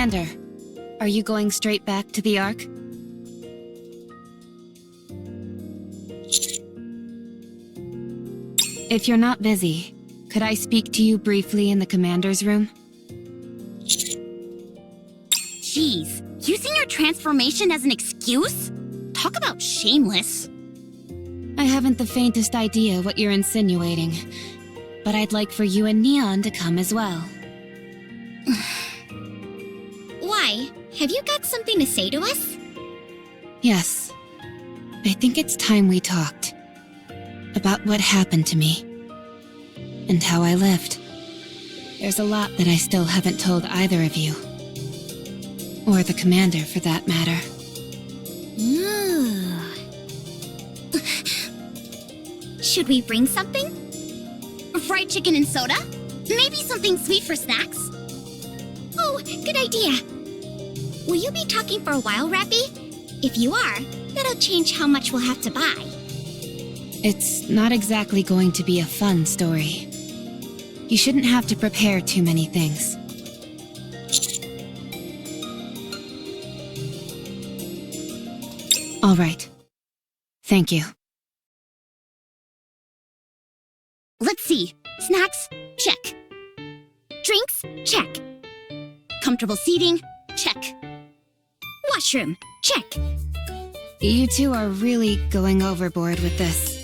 Commander, are you going straight back to the Ark? If you're not busy, could I speak to you briefly in the Commander's room? Jeez, using your transformation as an excuse? Talk about shameless. I haven't the faintest idea what you're insinuating, but I'd like for you and Neon to come as well. Why? Have you got something to say to us? Yes. I think it's time we talked. About what happened to me. And how I lived. There's a lot that I still haven't told either of you. Or the Commander, for that matter. Ooh. Should we bring something? Fried chicken and soda? Maybe something sweet for snacks? Oh, good idea. Will you be talking for a while, Rapi? If you are, that'll change how much we'll have to buy. It's not exactly going to be a fun story. You shouldn't have to prepare too many things. All right. Thank you. Let's see. Snacks? Check. Drinks? Check. Comfortable seating? Check. Washroom? Check. You two are really going overboard with this.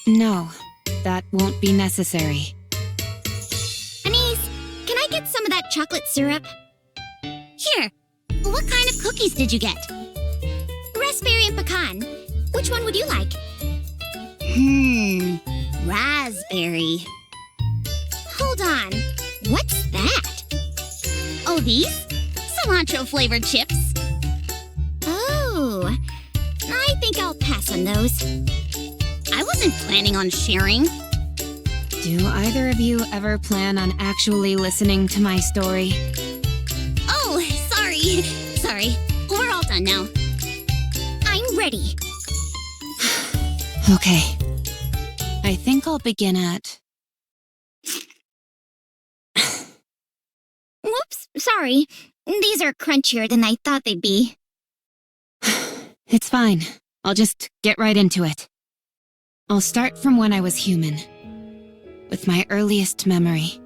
No, that won't be necessary. Anise, can I get some of that chocolate syrup? Here. What kind of cookies did you get? Raspberry and pecan. Which one would you like? Raspberry. Hold on. What's that? Oh, these? Cilantro-flavored chips. Oh, I think I'll pass on those. I wasn't planning on sharing. Do either of you ever plan on actually listening to my story? Oh, sorry. Sorry. We're all done now. I'm ready. Okay. I think I'll begin at... Whoops, sorry. These are crunchier than I thought they'd be. It's fine. I'll just get right into it. I'll start from when I was human. With my earliest memory.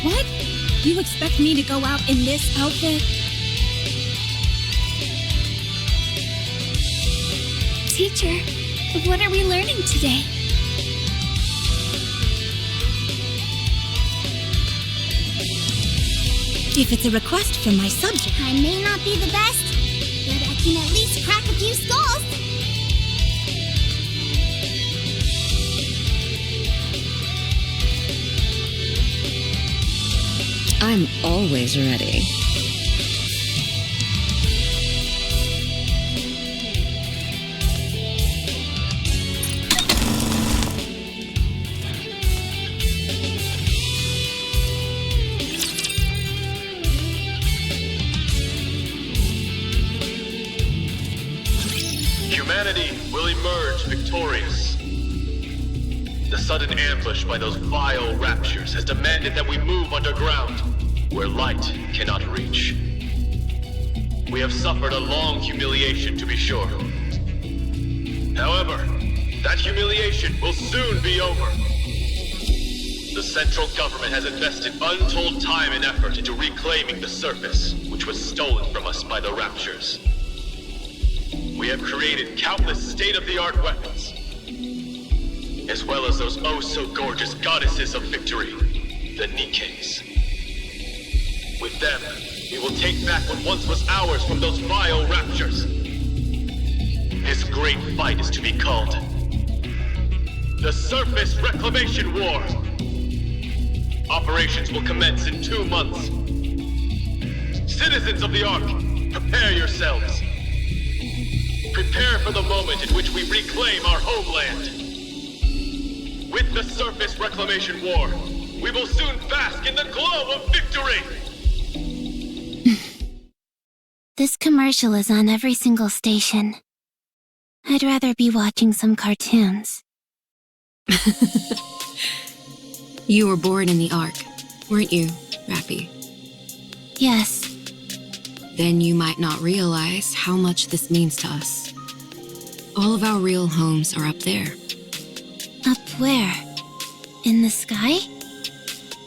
What? You expect me to go out in this outfit? Teacher, what are we learning today? If it's a request from my subject. I may not be the best, but I can at least crack a few skulls. I'm always ready. Humanity will emerge victorious. The sudden ambush by those vile raptures has demanded that we move underground, where light cannot reach. We have suffered a long humiliation, to be sure. However, that humiliation will soon be over. The central government has invested untold time and effort into reclaiming the surface, which was stolen from us by the raptures. We have created countless state-of-the-art weapons, as well as those oh-so-gorgeous goddesses of victory, the Nikkes. With them, we will take back what once was ours from those vile raptures. This great fight is to be called the Surface Reclamation War. Operations will commence in 2 months. Citizens of the Ark, prepare yourselves. Prepare for the moment in which we reclaim our homeland. With the Surface Reclamation War, we will soon bask in the glow of victory! This commercial is on every single station. I'd rather be watching some cartoons. You were born in the Ark, weren't you, Rapi? Yes, Then you might not realize how much this means to us. All of our real homes are up there. up where? In the sky?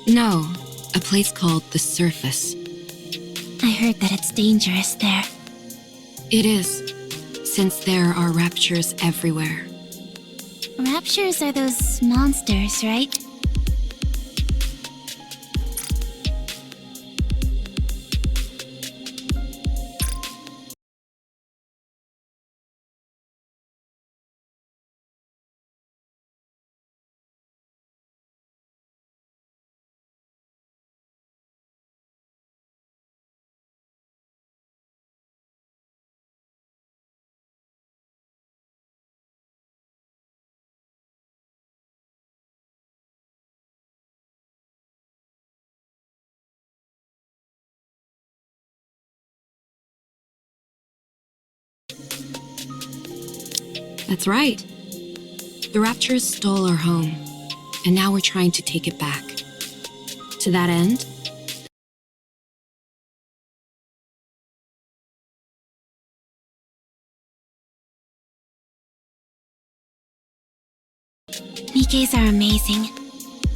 No, a place called the Surface. I heard that it's dangerous there. It is, since there are raptures everywhere. Raptures are those monsters, right? That's right. The raptures stole our home, and now we're trying to take it back. To that end, Nikkes are amazing.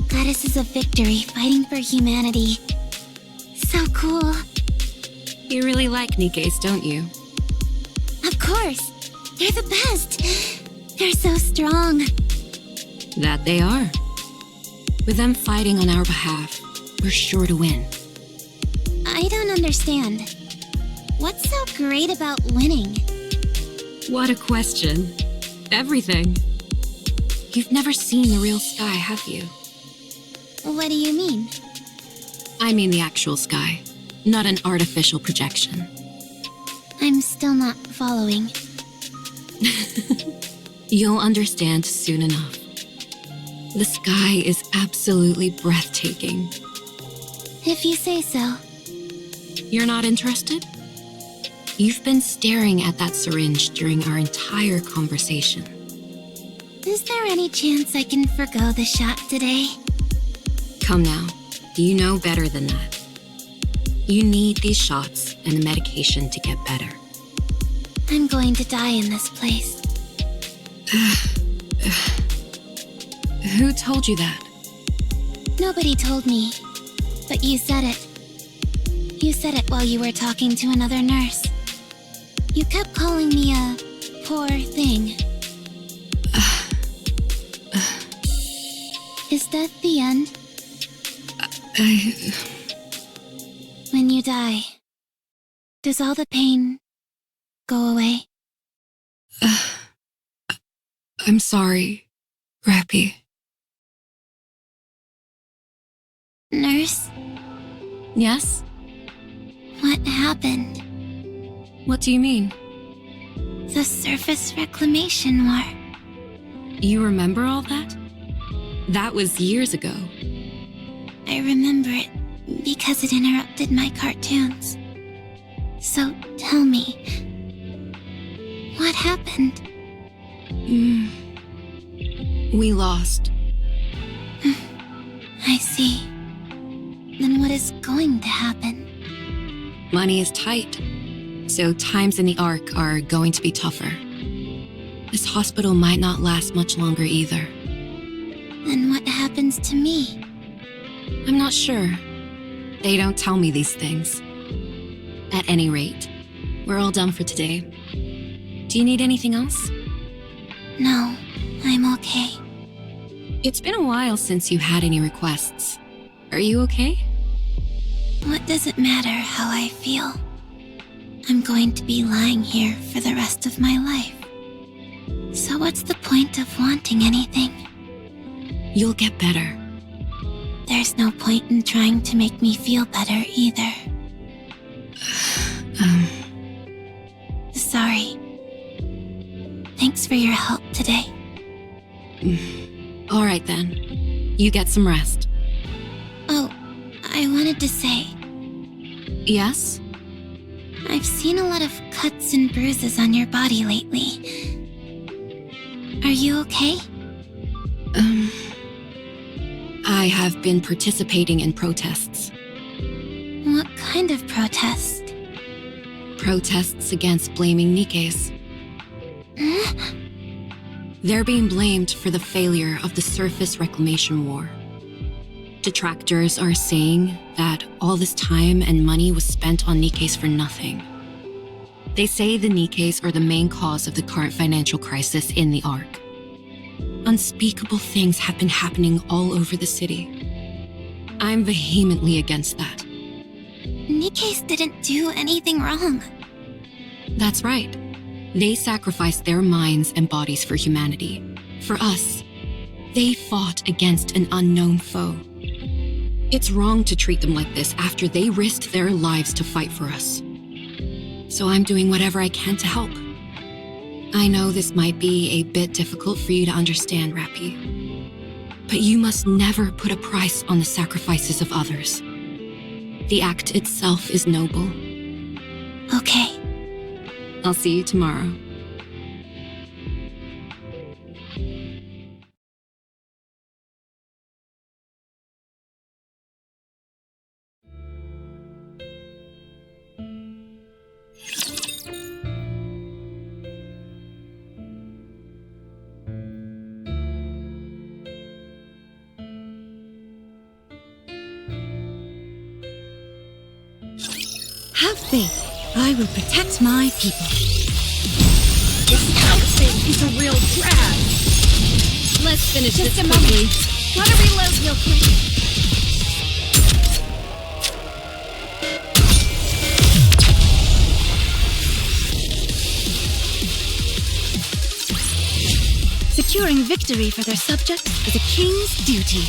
Goddesses of victory fighting for humanity. So cool. you really like Nikkes, don't you? Of course. They're the best. They're so strong. That they are. With them fighting on our behalf, we're sure to win. I don't understand. What's so great about winning? What a question. Everything. You've never seen the real sky, have you? What do you mean? I mean the actual sky, not an artificial projection. I'm still not following. You'll understand soon enough. The sky is absolutely breathtaking. If you say so. You're not interested? You've been staring at that syringe during our entire conversation. Is there any chance I can forgo the shot today? Come now, you know better than that. You need these shots and the medication to get better. I'm going to die in this place. Who told you that? Nobody told me, but you said it. You said it while you were talking to another nurse. You kept calling me a poor thing. Is that the end? When you die, does all the pain go away? I'm sorry, Rapi. Nurse, Yes? what happened? What do you mean? The Surface Reclamation War. You remember all that? That was years ago. I remember it because it interrupted my cartoons. So tell me, what happened? We lost. I see. Then what is going to happen? Money is tight, so times in the Ark are going to be tougher. This hospital might not last much longer either. Then what happens to me? I'm not sure. They don't tell me these things. At any rate, we're all done for today. Do you need anything else? No, I'm okay. It's been a while since you had any requests. Are you okay? What does it matter how I feel? I'm going to be lying here for the rest of my life. So what's the point of wanting anything? You'll get better. There's no point in trying to make me feel better either. Sorry. Thanks for your help today. All right then. You get some rest. Oh, I wanted to say, Yes? I've seen a lot of cuts and bruises on your body lately. Are you okay? I have been participating in protests. What kind of protest? Protests against blaming Nikke's. Huh? They're being blamed for the failure of the surface reclamation war. Detractors are saying that all this time and money was spent on Nikke's for nothing. They say the Nikke's are the main cause of the current financial crisis in the Ark. Unspeakable things have been happening all over the city. I'm vehemently against that. Nikke's didn't do anything wrong. That's right. They sacrificed their minds and bodies for humanity. For us, they fought against an unknown foe. It's wrong to treat them like this after they risked their lives to fight for us. So I'm doing whatever I can to help. I know this might be a bit difficult for you to understand, Rapi. But you must never put a price on the sacrifices of others. The act itself is noble. Okay. I'll see you tomorrow. Have faith. I will protect my people. This outfit is a real drag. Let's finish this quickly. Gotta reload real quick. Securing victory for their subjects is a king's duty.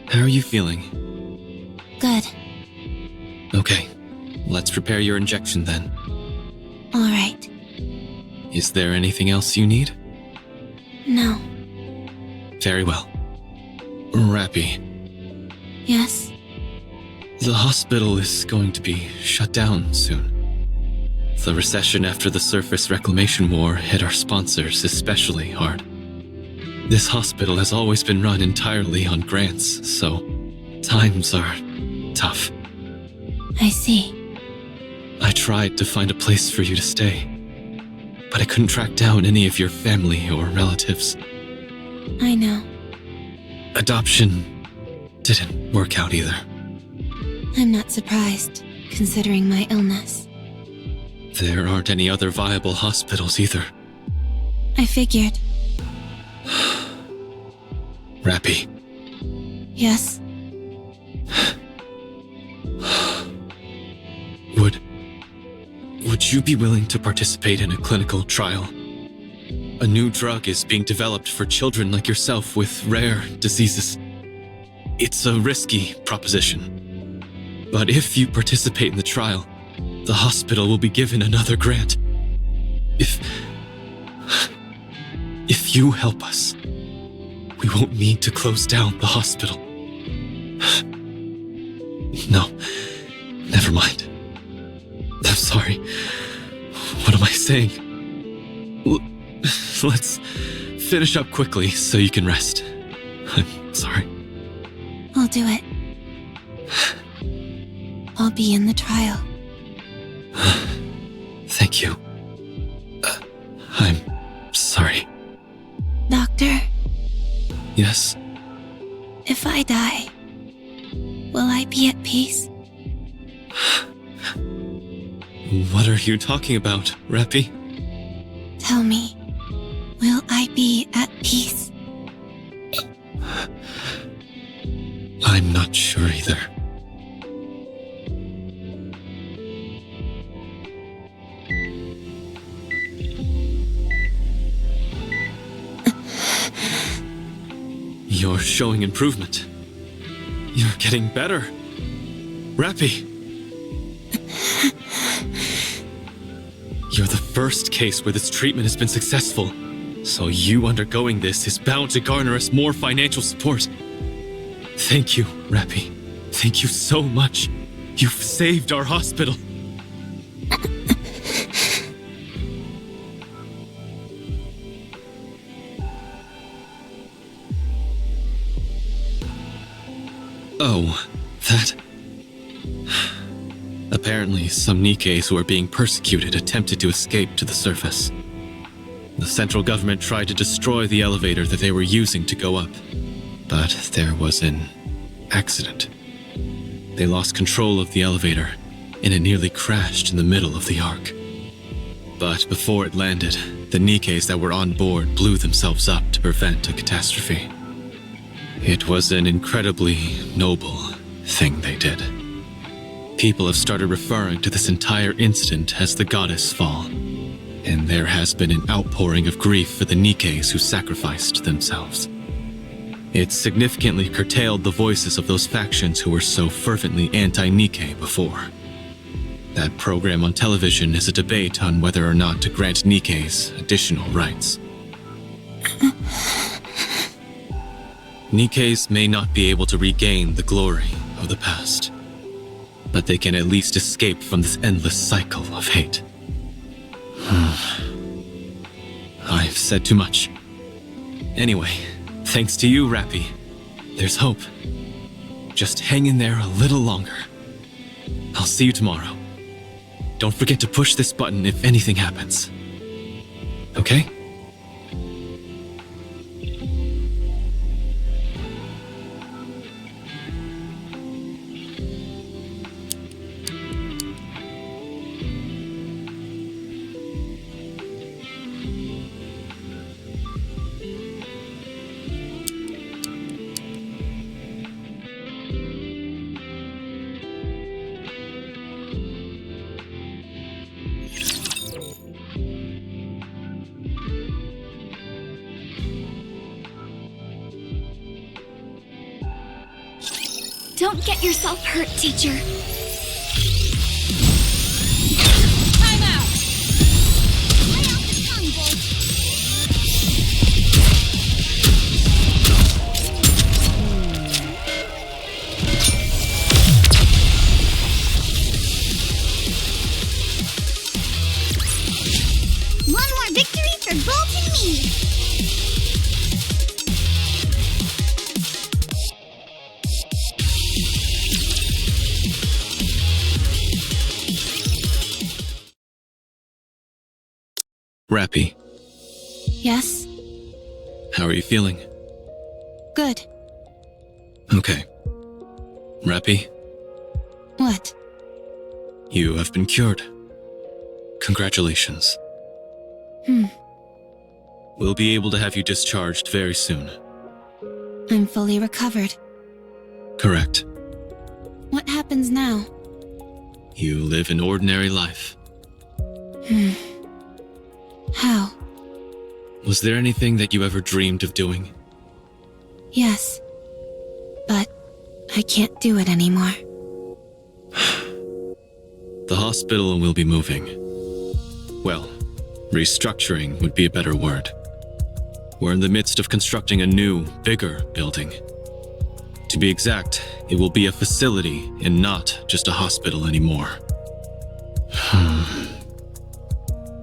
How are you feeling? Good. Okay, let's prepare your injection then. All right. Is there anything else you need? No. Very well. Rapi, Yes? the hospital is going to be shut down soon. The recession after the surface reclamation war hit our sponsors especially hard. This hospital has always been run entirely on grants, so times are tough. I see. I tried to find a place for you to stay, but I couldn't track down any of your family or relatives. I know. Adoption didn't work out either. I'm not surprised, considering my illness. There aren't any other viable hospitals either. I figured. Rapi, Yes? would you be willing to participate in a clinical trial? A new drug is being developed for children like yourself with rare diseases. It's a risky proposition. But if you participate in the trial, the hospital will be given another grant. If you help us, we won't need to close down the hospital. No, never mind. I'm sorry. What am I saying? Let's finish up quickly so you can rest. I'm sorry. I'll do it. I'll be in the trial. Thank you. I'm sorry. Doctor, Yes? if I die, will I be at peace? What are you talking about, Rapi? Tell me, will I be at peace? I'm not sure either. You're showing improvement. You're getting better. Rapi! You're the first case where this treatment has been successful, so you undergoing this is bound to garner us more financial support. Thank you, Rapi. Thank you so much. You've saved our hospital. Oh, that... Apparently, some Nikkes who are being persecuted attempted to escape to the surface. The central government tried to destroy the elevator that they were using to go up, but there was an accident. They lost control of the elevator, and it nearly crashed in the middle of the arc. But before it landed, the Nikkes that were on board blew themselves up to prevent a catastrophe. It was an incredibly noble thing they did. People have started referring to this entire incident as the Goddess Fall, and there has been an outpouring of grief for the Nikkes who sacrificed themselves. It significantly curtailed the voices of those factions who were so fervently anti-Nikke before. That program on television is a debate on whether or not to grant Nikkes additional rights. Nikkes may not be able to regain the glory of the past, but they can at least escape from this endless cycle of hate. I've said too much. Anyway, thanks to you, Rapi, there's hope. Just hang in there a little longer. I'll see you tomorrow. Don't forget to push this button if anything happens. Okay? Don't get yourself hurt, teacher. Time out! Lay off the tongue, Bolt. One more victory for Bolt and me. Rapi, Yes? how are you feeling? Good. Okay. Rapi, What? you have been cured. Congratulations. We'll be able to have you discharged very soon. I'm fully recovered. Correct. What happens now? You live an ordinary life. How? Was there anything that you ever dreamed of doing? Yes. But I can't do it anymore. The hospital will be moving. Well, restructuring would be a better word. We're in the midst of constructing a new, bigger building. To be exact, it will be a facility and not just a hospital anymore.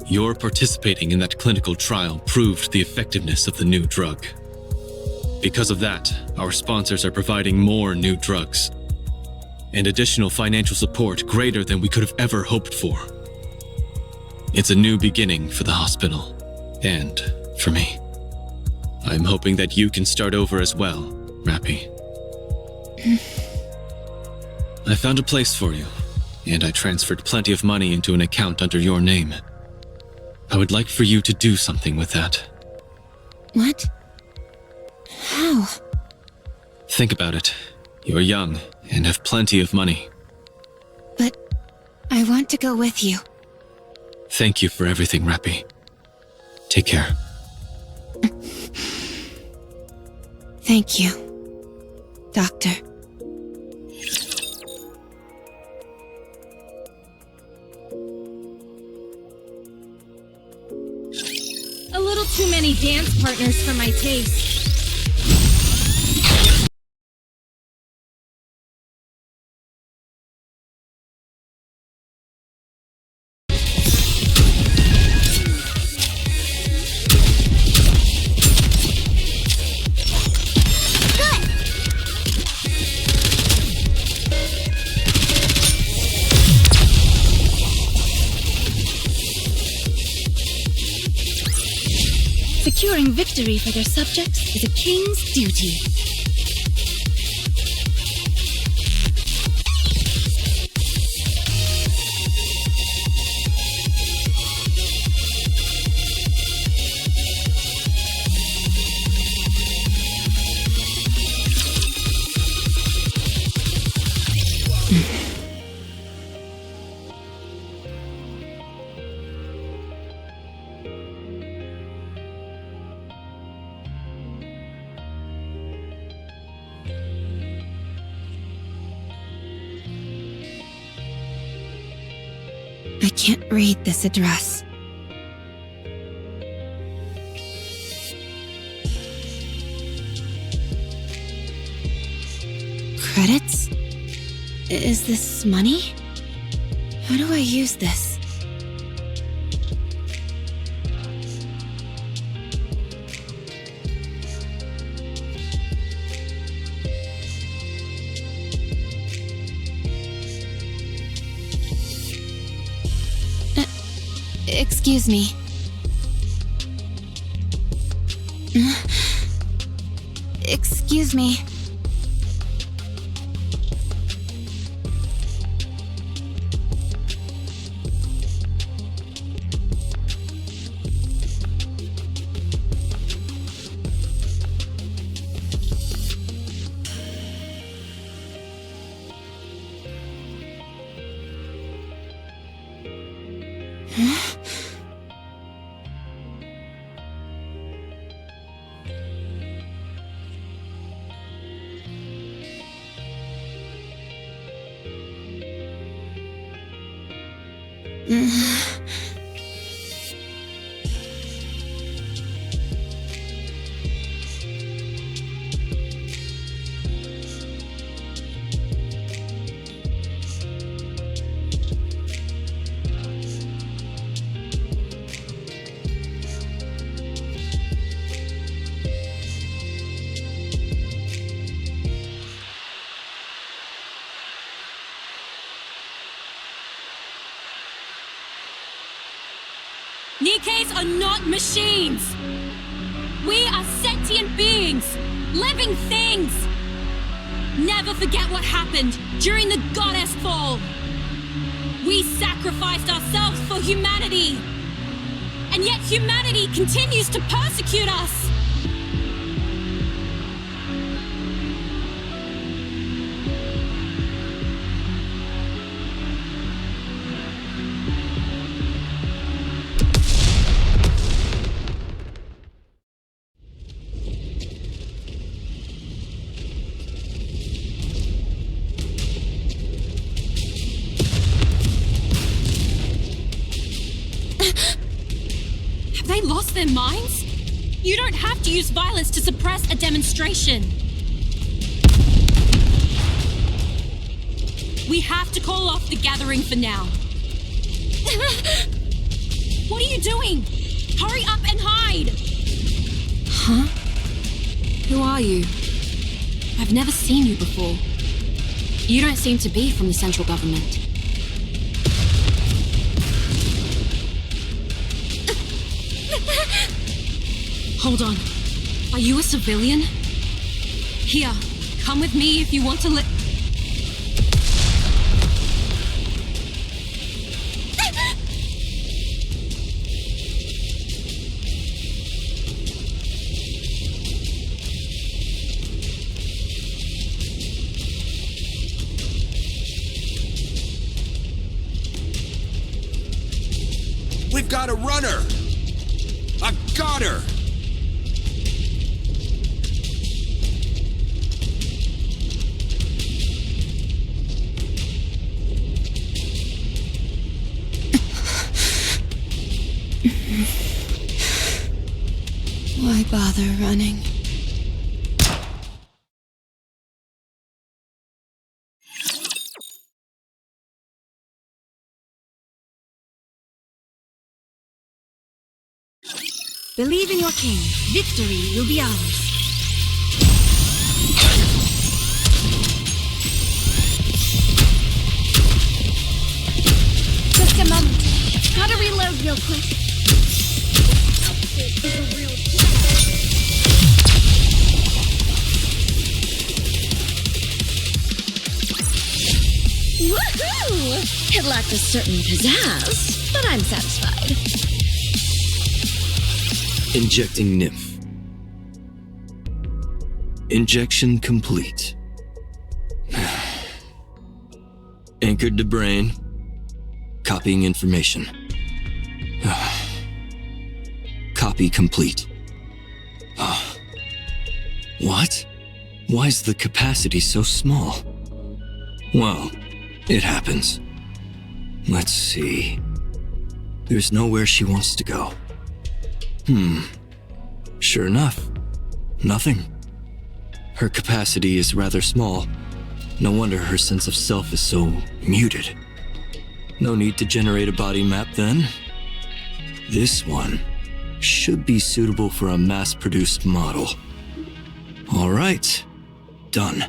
Your participating in that clinical trial proved the effectiveness of the new drug. Because of that, our sponsors are providing more new drugs and additional financial support greater than we could have ever hoped for. It's a new beginning for the hospital and for me. I'm hoping that you can start over as well, Rapi. I found a place for you, and I transferred plenty of money into an account under your name. I would like for you to do something with that. What? How? Think about it. You're young and have plenty of money. But I want to go with you. Thank you for everything, Rapi. Take care. Thank you, Doctor. A little too many dance partners for my taste. Securing victory for their subjects is a king's duty. I can't read this address. Credits? Is this money? How do I use this? Excuse me. Excuse me. Nikkes are not machines! We are sentient beings! Living things! Never forget what happened during the goddess fall! We sacrificed ourselves for humanity! And yet humanity continues to persecute us! Have they lost their minds? You don't have to use violence to suppress a demonstration. We have to call off the gathering for now. What are you doing? Hurry up and hide! Huh? Who are you? I've never seen you before. You don't seem to be from the central government. Hold on. Are you a civilian? Here, come with me if you want to live. We've got a runner! I've got her! Why bother running? Believe in your king. Victory will be ours. Just a moment. Gotta reload real quick. Woohoo! It lacked a certain pizzazz, but I'm satisfied. Injecting nymph. Injection complete. Anchored to brain. Copying information. Copy complete. What? Why is the capacity so small? Well, it happens. Let's see. There's nowhere she wants to go. Sure enough, nothing. Her capacity is rather small. No wonder her sense of self is so muted. No need to generate a body map then. This one should be suitable for a mass-produced model. All right, done.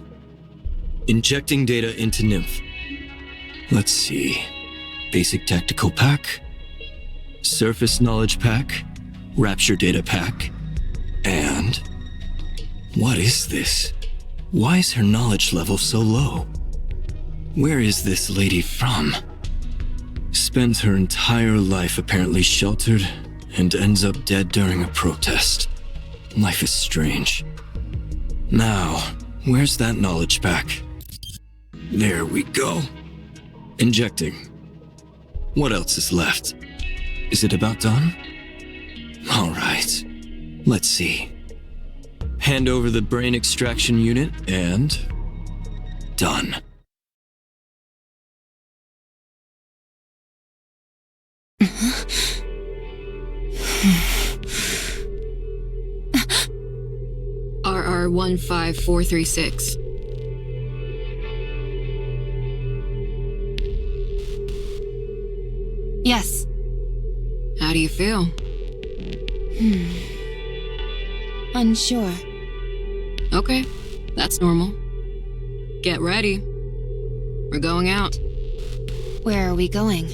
Injecting data into Nymph. Let's see. Basic tactical pack, surface knowledge pack, rapture data pack, and... what is this? Why is her knowledge level so low? Where is this lady from? Spends her entire life apparently sheltered and ends up dead during a protest. Life is strange. Now, where's that knowledge pack? There we go. Injecting. What else is left? Is it about done? All right. Let's see. Hand over the brain extraction unit and... done. RR15436. Yes. How do you feel? Unsure. Okay, that's normal. Get ready. We're going out. Where are we going?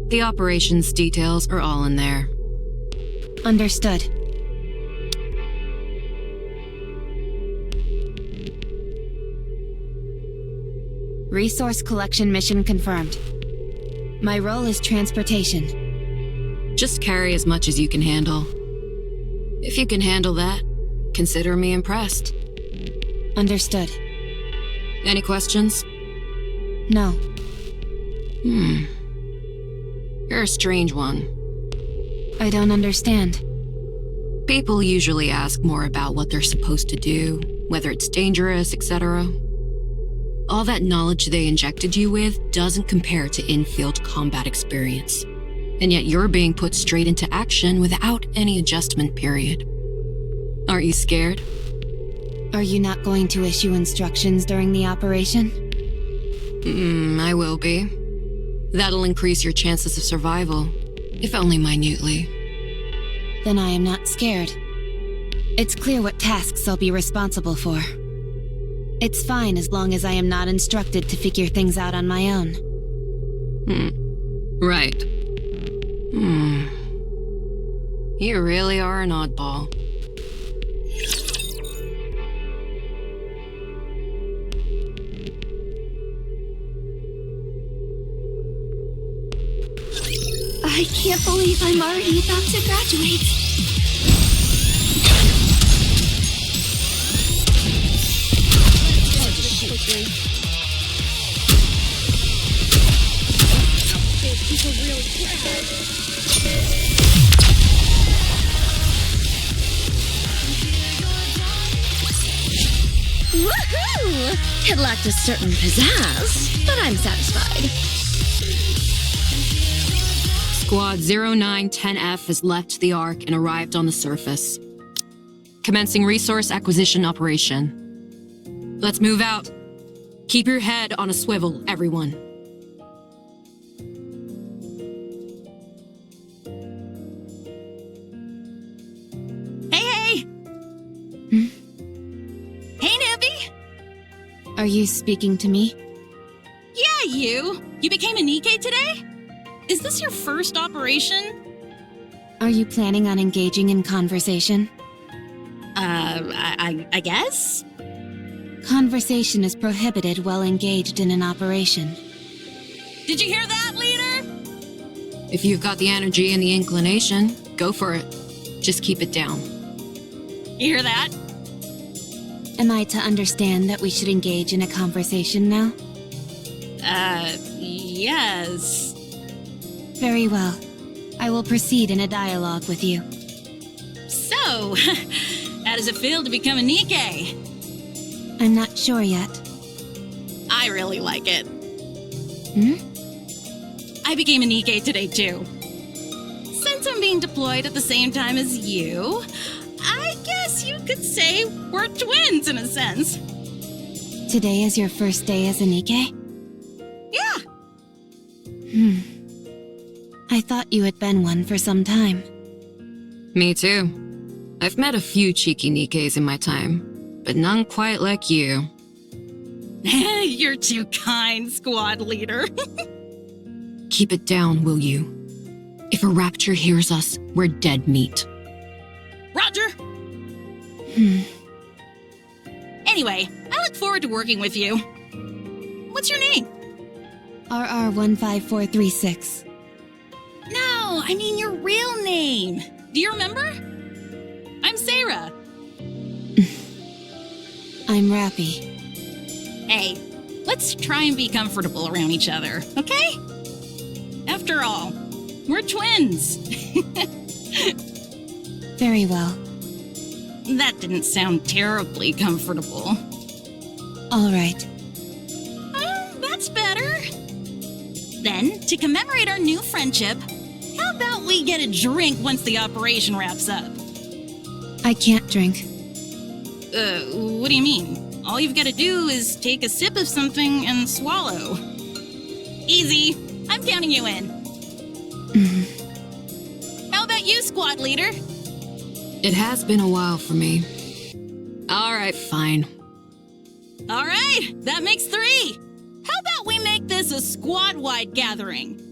The operations details are all in there. Understood. Resource collection mission confirmed. My role is transportation. Just carry as much as you can handle. If you can handle that, consider me impressed. Understood. Any questions? No. You're a strange one. I don't understand. People usually ask more about what they're supposed to do, whether it's dangerous, etc. All that knowledge they injected you with doesn't compare to in-field combat experience. And yet you're being put straight into action without any adjustment period. Aren't you scared? Are you not going to issue instructions during the operation? I will be. That'll increase your chances of survival, if only minutely. Then I am not scared. It's clear what tasks I'll be responsible for. It's fine as long as I am not instructed to figure things out on my own. Right. You really are an oddball. I can't believe I'm already about to graduate. Woohoo! It lacked a certain pizzazz, but I'm satisfied. Squad 0910F has left the Ark and arrived on the surface. Commencing resource acquisition operation. Let's move out. Keep your head on a swivel, everyone. Hey! Hey, Nippy! Are you speaking to me? Yeah, you! You became a Nikke today? Is this your first operation? Are you planning on engaging in conversation? I guess? Conversation is prohibited while engaged in an operation. Did you hear that, leader? If you've got the energy and the inclination, go for it. Just keep it down. You hear that? Am I to understand that we should engage in a conversation now? Yes. Very well. I will proceed in a dialogue with you. So, how does it feel to become a Nikke? I'm not sure yet. I really like it. Hmm? I became a Nikke today, too. Since I'm being deployed at the same time as you, I guess you could say we're twins in a sense. Today is your first day as a Nikke? Yeah. I thought you had been one for some time. Me too. I've met a few cheeky Nikkes in my time, but none quite like you. You're too kind, squad leader. Keep it down, will you? If a rapture hears us, we're dead meat. Roger. Anyway, I look forward to working with you. What's your name? RR15436. No, I mean your real name. Do you remember? I'm Sarah. I'm Rapi. Hey, let's try and be comfortable around each other, okay? After all, we're twins. Very well. That didn't sound terribly comfortable. All right. That's better. Then, to commemorate our new friendship, how about we get a drink once the operation wraps up? I can't drink. What do you mean? All you've got to do is take a sip of something and swallow. Easy. I'm counting you in. How about you, squad leader? It has been a while for me. All right, fine. All right, that makes 3. How about we make this a squad-wide gathering?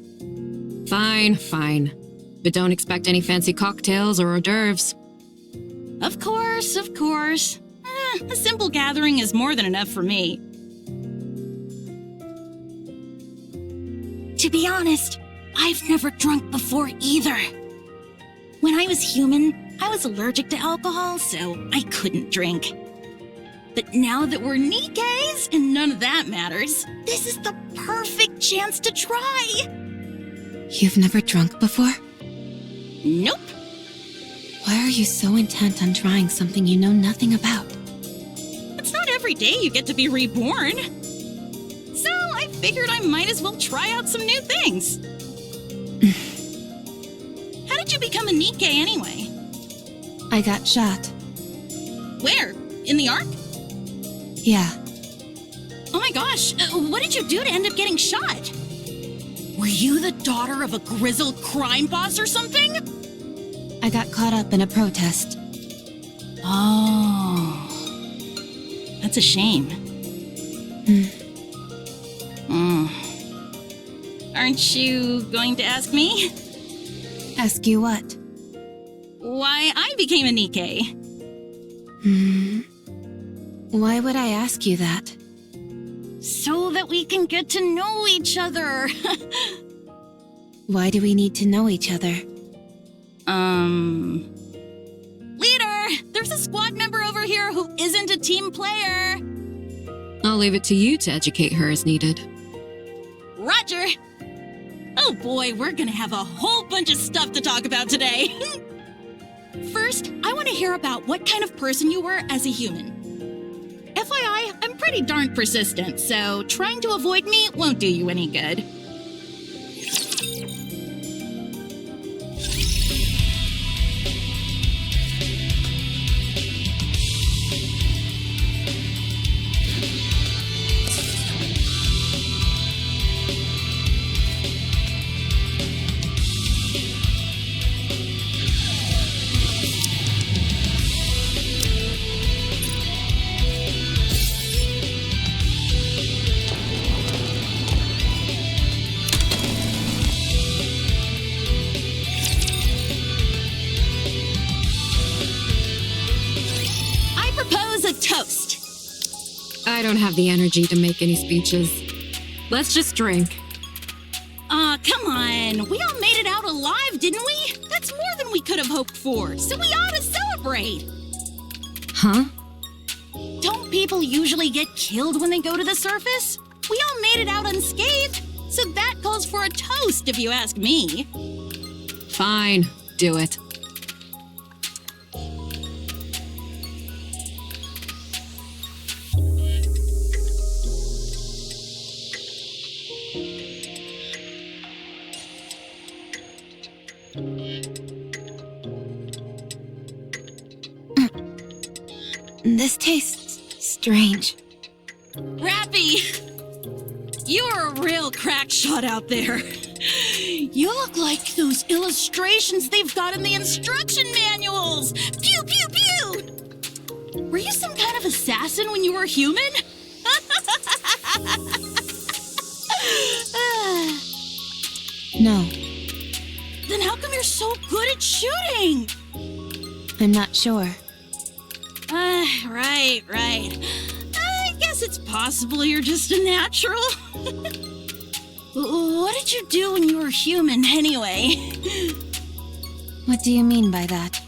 Fine. But don't expect any fancy cocktails or hors d'oeuvres. Of course. A simple gathering is more than enough for me. To be honest, I've never drunk before either. When I was human, I was allergic to alcohol, so I couldn't drink. But now that we're Nikkes and none of that matters, this is the perfect chance to try. You've never drunk before? Nope. Why are you so intent on trying something you know nothing about? It's not every day you get to be reborn. So I figured I might as well try out some new things. How did you become a Nikke anyway? I got shot. Where? In the Ark? Yeah. Oh my gosh, what did you do to end up getting shot? Were you the daughter of a grizzled crime boss or something? I got caught up in a protest. Oh. That's a shame. Aren't you going to ask me? Ask you what? Why I became a Nikke. Why would I ask you that? So that we can get to know each other. Why do we need to know each other? Leader, there's a squad member over here who isn't a team player. I'll leave it to you to educate her as needed. Roger. Oh boy, we're gonna have a whole bunch of stuff to talk about today. First, I want to hear about what kind of person you were as a human. FYI, I'm pretty darn persistent, so trying to avoid me won't do you any good. a toast. I don't have the energy to make any speeches. Let's just drink. Aw, come on. We all made it out alive, didn't we? That's more than we could have hoped for, so we ought to celebrate. Huh? Don't people usually get killed when they go to the surface? We all made it out unscathed, so that calls for a toast, if you ask me. Fine, do it. This tastes strange. Rapi! You're a real crack shot out there. You look like those illustrations they've got in the instruction manuals. Pew, pew, pew! Were you some kind of assassin when you were human? No, Then how come you're so good at shooting? I'm not sure. Right. I guess it's possible you're just a natural. What did you do when you were human, anyway? What do you mean by that?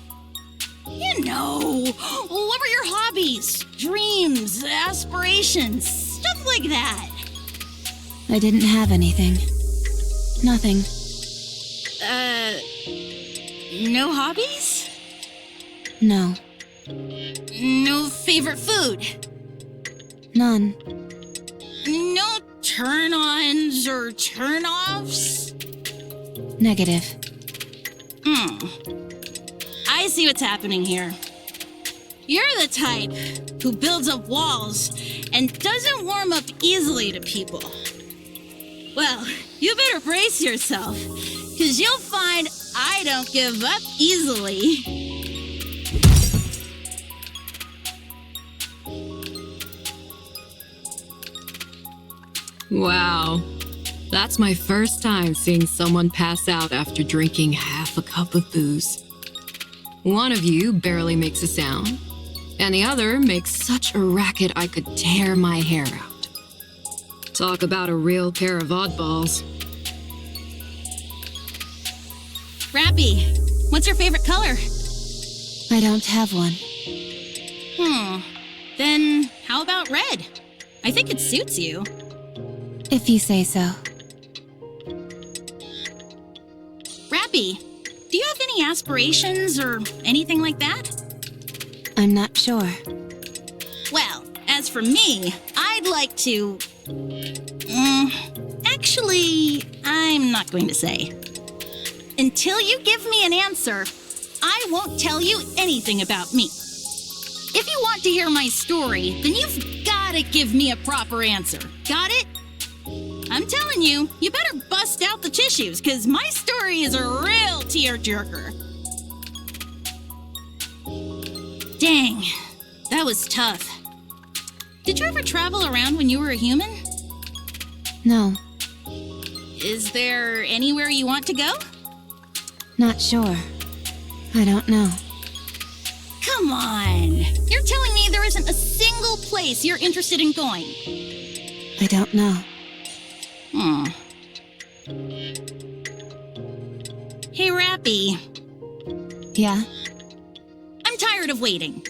You know, what were your hobbies, dreams, aspirations, stuff like that? I didn't have anything. Nothing. No hobbies? No. No favorite food? None. No turn-ons or turn-offs? Negative. I see what's happening here. You're the type who builds up walls and doesn't warm up easily to people. Well, you better brace yourself, because you'll find I don't give up easily. Wow. That's my first time seeing someone pass out after drinking half a cup of booze. One of you barely makes a sound, and the other makes such a racket I could tear my hair out. Talk about a real pair of oddballs. Rapi, what's your favorite color? I don't have one. Then how about red? I think it suits you. If you say so. Rapi, do you have any aspirations or anything like that? I'm not sure. Well, as for me, I'd like to... actually, I'm not going to say. Until you give me an answer, I won't tell you anything about me. If you want to hear my story, then you've gotta give me a proper answer. Got it? I'm telling you, you better bust out the tissues, because my story is a real tearjerker. Dang, that was tough. Did you ever travel around when you were a human? No, Is there anywhere you want to go? not sure. I don't know. Come on. You're telling me there isn't a single place you're interested in going? I don't know. Hey, Rapi. Yeah? I'm tired of waiting.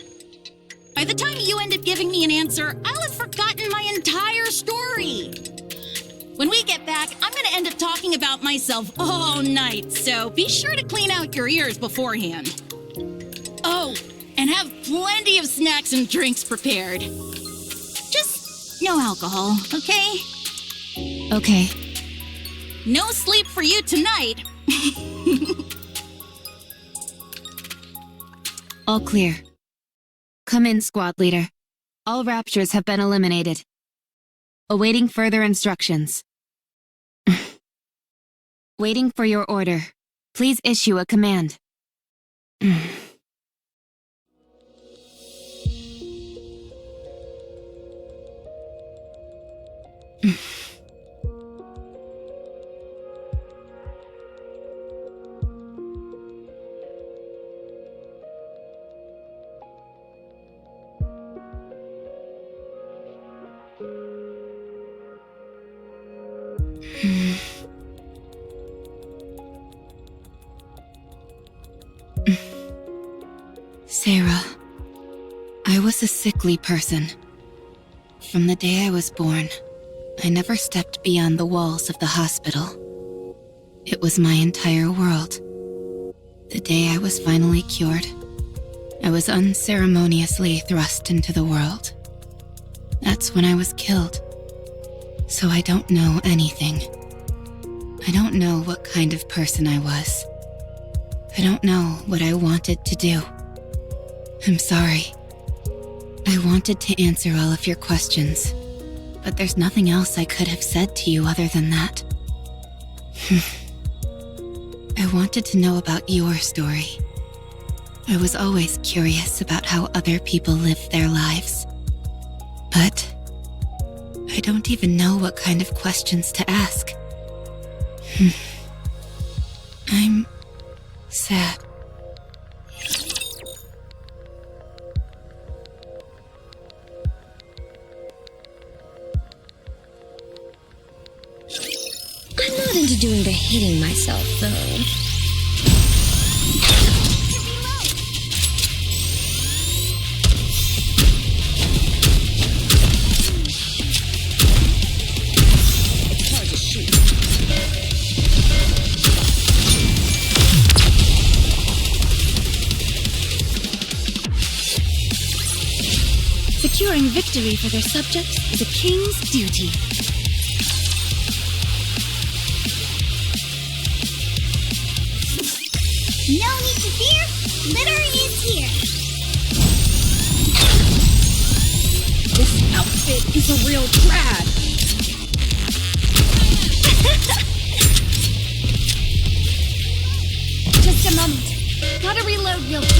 By the time you end up giving me an answer, I'll have forgotten my entire story. When we get back, I'm gonna end up talking about myself all night, so be sure to clean out your ears beforehand. Oh, and have plenty of snacks and drinks prepared. Just no alcohol, okay? Okay. No sleep for you tonight. All clear. Come in, squad leader. All raptures have been eliminated. Awaiting further instructions. Waiting for your order. Please issue a command. Sarah, I was a sickly person. From the day I was born, I never stepped beyond the walls of the hospital. It was my entire world. The day I was finally cured, I was unceremoniously thrust into the world. That's when I was killed. So I don't know anything. I don't know what kind of person I was. I don't know what I wanted to do. I'm sorry. I wanted to answer all of your questions, but there's nothing else I could have said to you other than that. I wanted to know about your story. I was always curious about how other people live their lives. But I don't even know what kind of questions to ask. I'm sad. I'm not into doing the hitting myself, though. It's hard to shoot. Securing victory for their subjects is a king's duty. No need to fear, litter is here. This outfit is a real drag. Just a moment. Gotta reload real quick.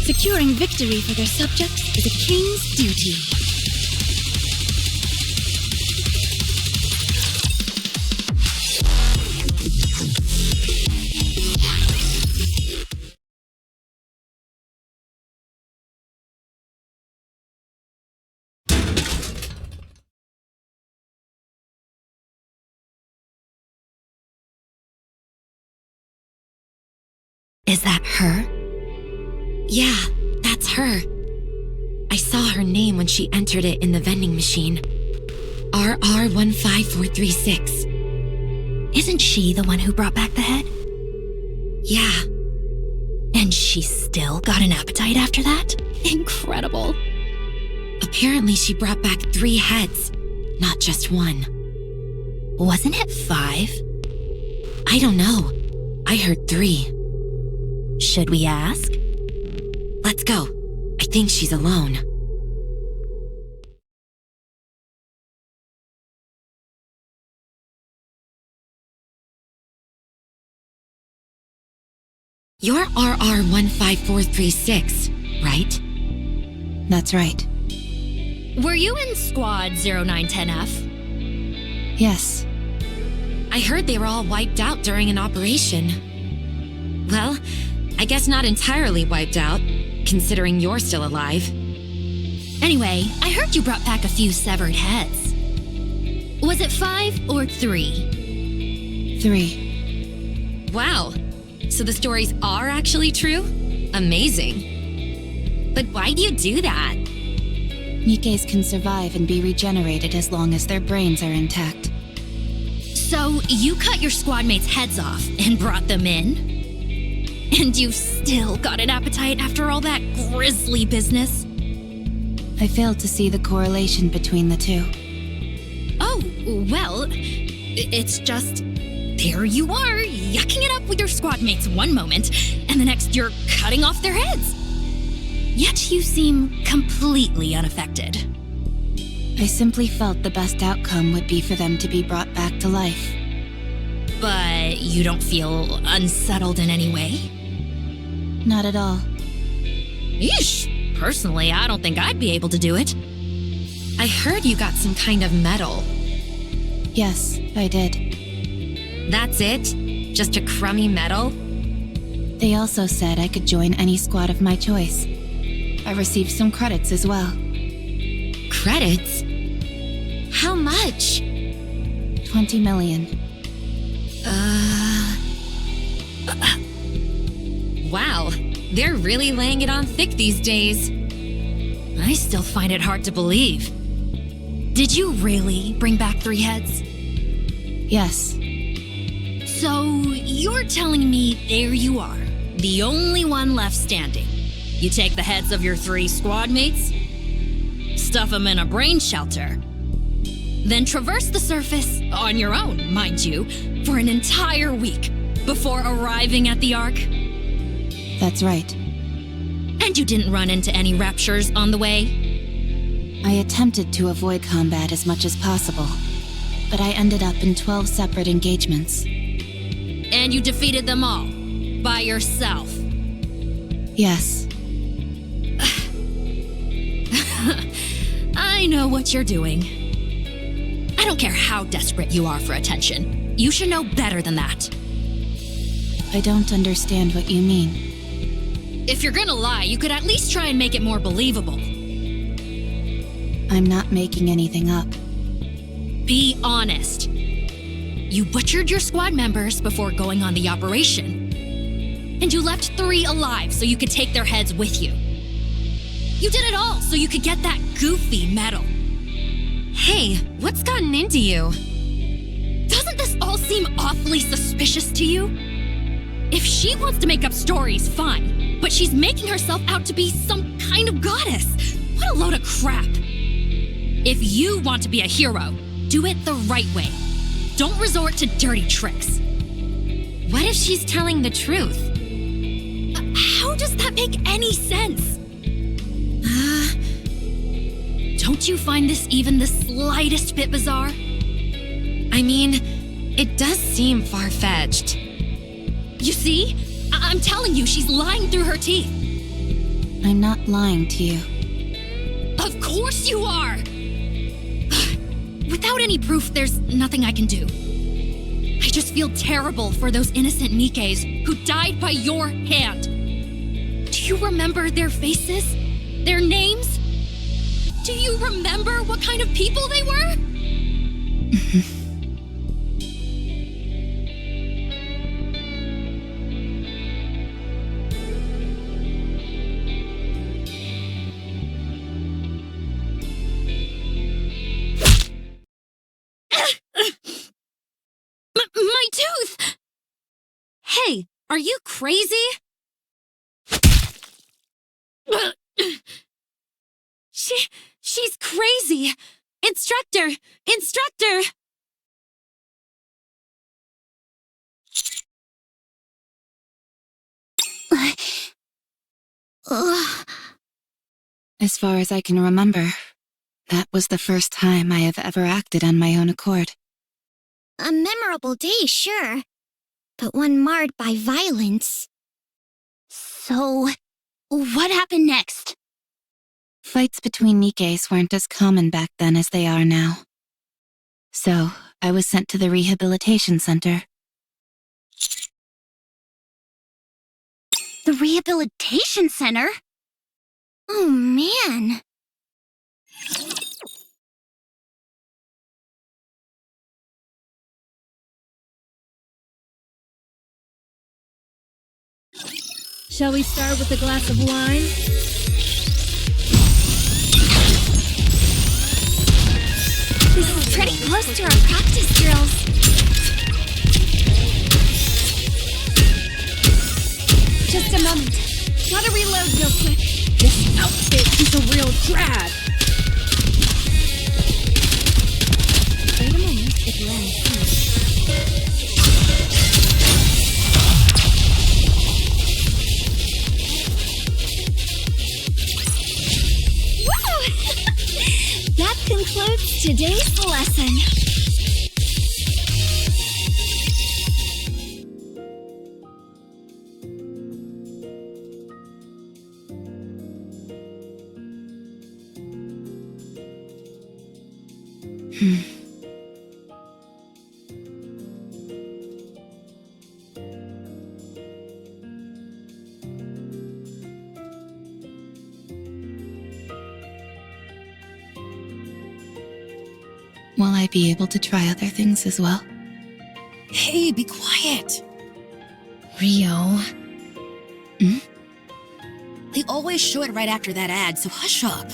Securing victory for their subjects is a king's duty. Is that her? Yeah, that's her. I saw her name when she entered it in the vending machine. RR15436. Isn't she the one who brought back the head? Yeah. And she still got an appetite after that? Incredible. Apparently she brought back 3 heads, not just one. Wasn't it 5? I don't know. I heard 3. Should we ask? Let's go. I think she's alone. You're RR15436, right? That's right. Were you in Squad 0910F? Yes. I heard they were all wiped out during an operation. Well, I guess not entirely wiped out, considering you're still alive. Anyway, I heard you brought back a few severed heads. Was it 5 or 3? 3. Wow. So the stories are actually true? Amazing. But why do you do that? Nikkes can survive and be regenerated as long as their brains are intact. So you cut your squad mates' heads off and brought them in? And you've still got an appetite after all that grisly business? I failed to see the correlation between the two. Oh, well, it's just... There you are, yucking it up with your squad mates one moment, and the next you're cutting off their heads. Yet you seem completely unaffected. I simply felt the best outcome would be for them to be brought back to life. But you don't feel unsettled in any way? Not at all. Yeesh. Personally, I don't think I'd be able to do it. I heard you got some kind of medal. Yes, I did. That's it? Just a crummy medal? They also said I could join any squad of my choice. I received some credits as well. Credits? How much? 20 million. Wow, they're really laying it on thick these days. I still find it hard to believe. Did you really bring back 3 heads? Yes. So, you're telling me there you are, the only one left standing. You take the heads of your 3 squad mates, stuff them in a brain shelter, then traverse the surface, on your own, mind you, for an entire week before arriving at the Ark. That's right. And you didn't run into any raptures on the way? I attempted to avoid combat as much as possible, but I ended up in 12 separate engagements. And you defeated them all, by yourself? Yes. I know what you're doing. I don't care how desperate you are for attention. You should know better than that. I don't understand what you mean. If you're gonna lie, you could at least try and make it more believable. I'm not making anything up. Be honest. You butchered your squad members before going on the operation. And you left 3 alive so you could take their heads with you. You did it all so you could get that goofy medal. Hey, what's gotten into you? Doesn't this all seem awfully suspicious to you? If she wants to make up stories, fine. But she's making herself out to be some kind of goddess. What a load of crap. If you want to be a hero, do it the right way. Don't resort to dirty tricks. What if she's telling the truth? How does that make any sense? Don't you find this even the slightest bit bizarre? I mean, it does seem far-fetched. You see? I'm telling you, she's lying through her teeth. I'm not lying to you. Of course you are! Without any proof, there's nothing I can do. I just feel terrible for those innocent Nikkes who died by your hand. Do you remember their faces? Their names? Do you remember what kind of people they were? My tooth! Hey, are you crazy? She's crazy! Instructor! Instructor! As far as I can remember, that was the first time I have ever acted on my own accord. A memorable day, sure. But one marred by violence. So, what happened next? Fights between Nikkes weren't as common back then as they are now. So, I was sent to the rehabilitation center. The rehabilitation center? Oh, man. Shall we start with a glass of wine? This is pretty close to our practice drills. Just a moment. Gotta reload real quick. This outfit is a real drag. Wait a moment, it lands. That concludes today's lesson. Will I be able to try other things as well? Hey, be quiet. Rio. They always show it right after that ad, so hush up.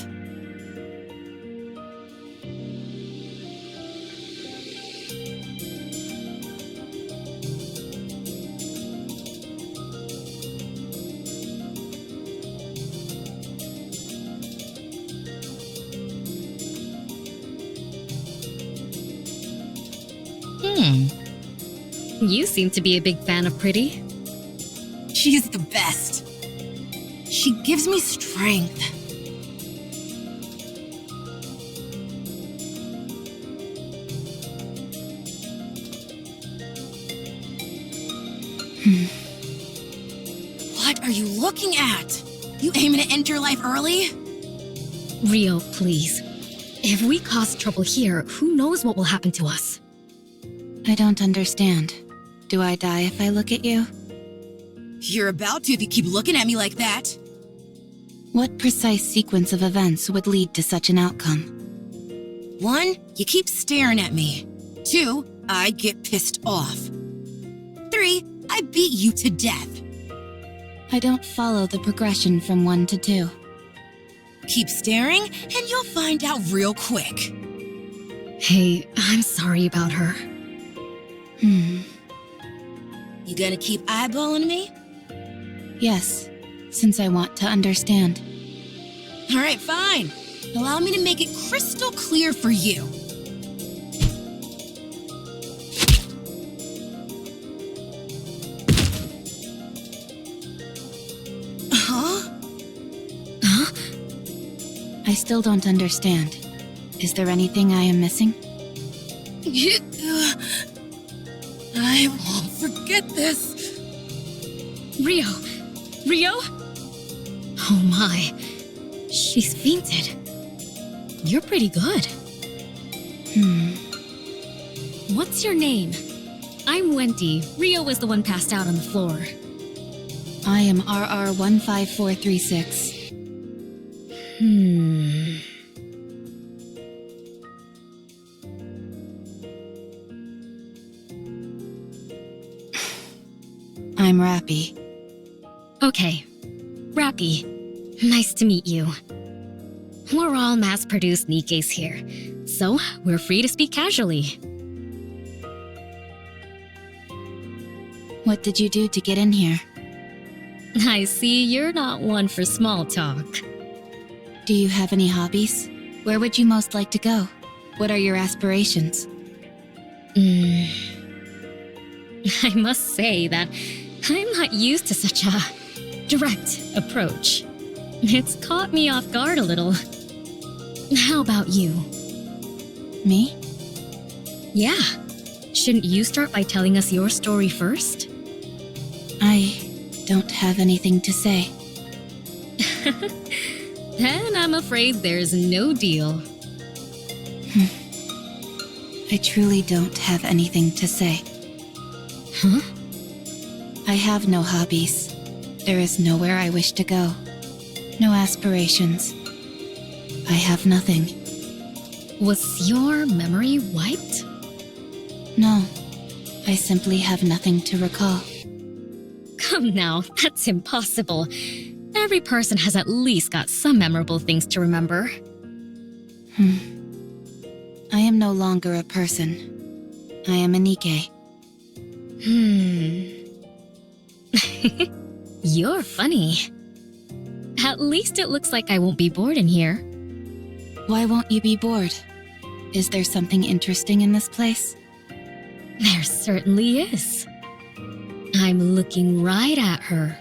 You seem to be a big fan of Pretty. She's the best. She gives me strength. What are you looking at? You aiming to end your life early? Rio, please. If we cause trouble here, who knows what will happen to us? I don't understand. Do I die if I look at you? You're about to if you keep looking at me like that. What precise sequence of events would lead to such an outcome? 1, you keep staring at me. 2, I get pissed off. 3, I beat you to death. I don't follow the progression from 1 to 2. Keep staring, and you'll find out real quick. Hey, I'm sorry about her. You gonna keep eyeballing me? Yes, since I want to understand. All right, fine. Allow me to make it crystal clear for you. Huh? I still don't understand. Is there anything I am missing? I won't forget this. Rio! Rio? Oh my. She's fainted. You're pretty good. What's your name? I'm Wendy. Rio was the one passed out on the floor. I am RR15436. I'm Rapi. Okay. Rapi. Nice to meet you. We're all mass-produced Nikkes here, so we're free to speak casually. What did you do to get in here? I see you're not one for small talk. Do you have any hobbies? Where would you most like to go? What are your aspirations? I must say that I'm not used to such a direct approach. It's caught me off guard a little. How about you? Me? Yeah. Shouldn't you start by telling us your story first? I don't have anything to say. Then I'm afraid there's no deal. I truly don't have anything to say. Huh? I have no hobbies. There is nowhere I wish to go. No aspirations. I have nothing. Was your memory wiped? No. I simply have nothing to recall. Come now, that's impossible. Every person has at least got some memorable things to remember. I am no longer a person. I am a Nikke. You're funny. At least it looks like I won't be bored in here. Why won't you be bored? Is there something interesting in this place? There certainly is. I'm looking right at her.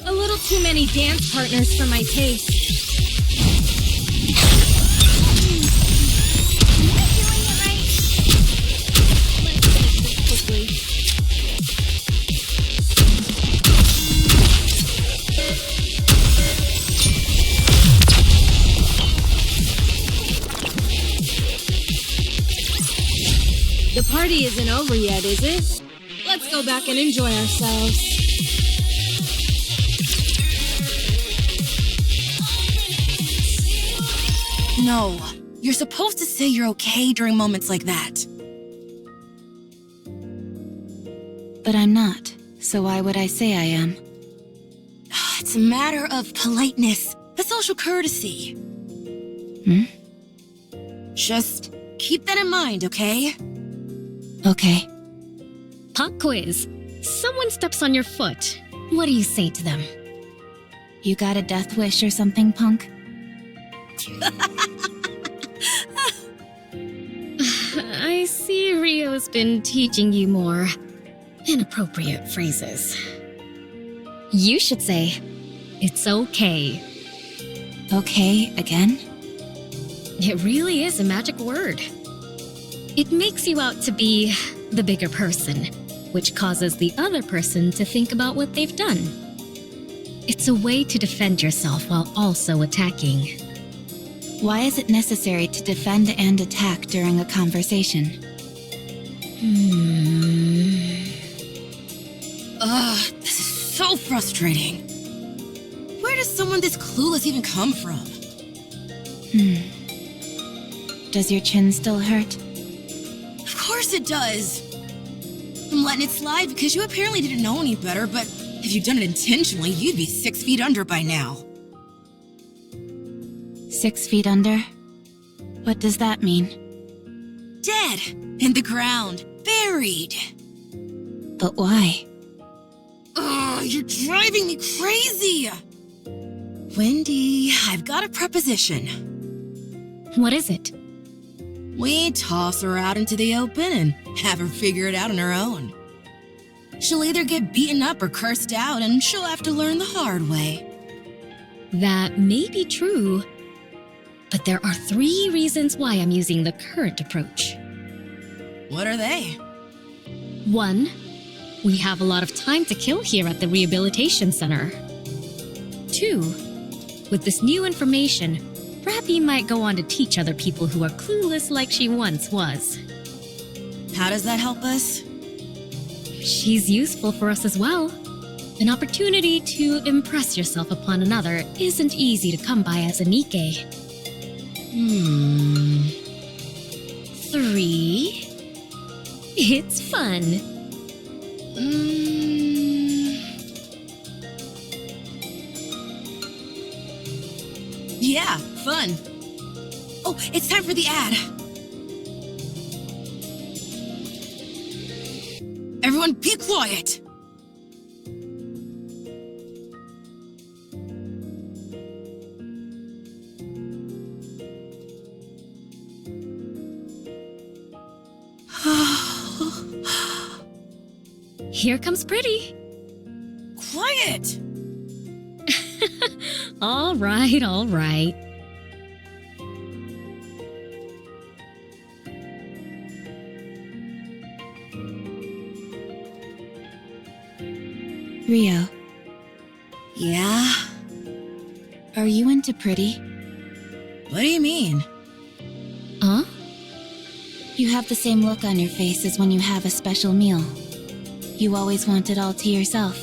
A little too many dance partners for my taste. The party isn't over yet, is it? Let's go back and enjoy ourselves. No, you're supposed to say you're okay during moments like that. But I'm not, so why would I say I am? It's a matter of politeness, a social courtesy. Just keep that in mind, okay? Okay. Pop quiz. Someone steps on your foot. What do you say to them? You got a death wish or something, punk? I see Rio's been teaching you more inappropriate phrases. You should say, "It's okay." Okay, again? It really is a magic word. It makes you out to be the bigger person, which causes the other person to think about what they've done. It's a way to defend yourself while also attacking. Why is it necessary to defend and attack during a conversation? This is so frustrating. Where does someone this clueless even come from? Does your chin still hurt? Of course it does. I'm letting it slide because you apparently didn't know any better, but if you'd done it intentionally, you'd be 6 feet under by now. 6 feet under? What does that mean? Dead. In the ground. Buried. But why? Ugh, you're driving me crazy! Wendy, I've got a proposition. What is it? We toss her out into the open and have her figure it out on her own. She'll either get beaten up or cursed out, and she'll have to learn the hard way. That may be true, but there are 3 reasons why I'm using the current approach. What are they? 1, we have a lot of time to kill here at the rehabilitation center. 2, with this new information, Rapi might go on to teach other people who are clueless like she once was. How does that help us? She's useful for us as well. An opportunity to impress yourself upon another isn't easy to come by as a Nikke. 3, it's fun. Yeah, fun. Oh, it's time for the ad. Everyone be quiet. Here comes Pretty. Quiet. All right, all right. Rio, Yeah? are you into Pretty? What do you mean? Huh? You have the same look on your face as when you have a special meal. You always want it all to yourself.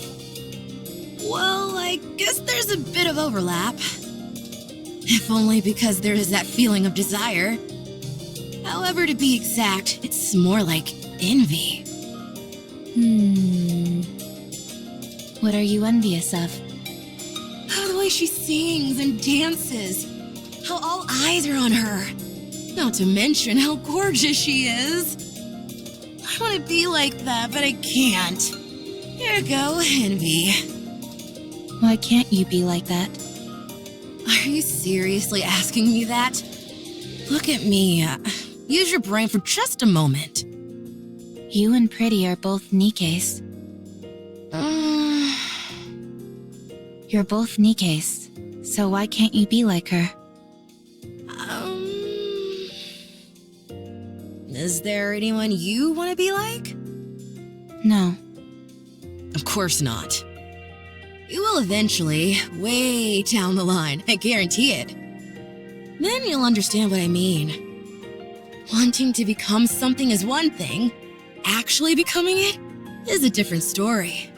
Well, I guess there's a bit of overlap. If only because there is that feeling of desire. However, to be exact, it's more like envy. What are you envious of? Oh, the way she sings and dances. How all eyes are on her. Not to mention how gorgeous she is. I want to be like that, but I can't. Here you go, envy. Why can't you be like that? Are you seriously asking me that? Look at me. Use your brain for just a moment. You and Pretty are both Nikkes. You're both Nikkes, so why can't you be like her? Is there anyone you want to be like? No. Of course not. You will eventually, way down the line, I guarantee it. Then you'll understand what I mean. Wanting to become something is one thing. Actually becoming it is a different story.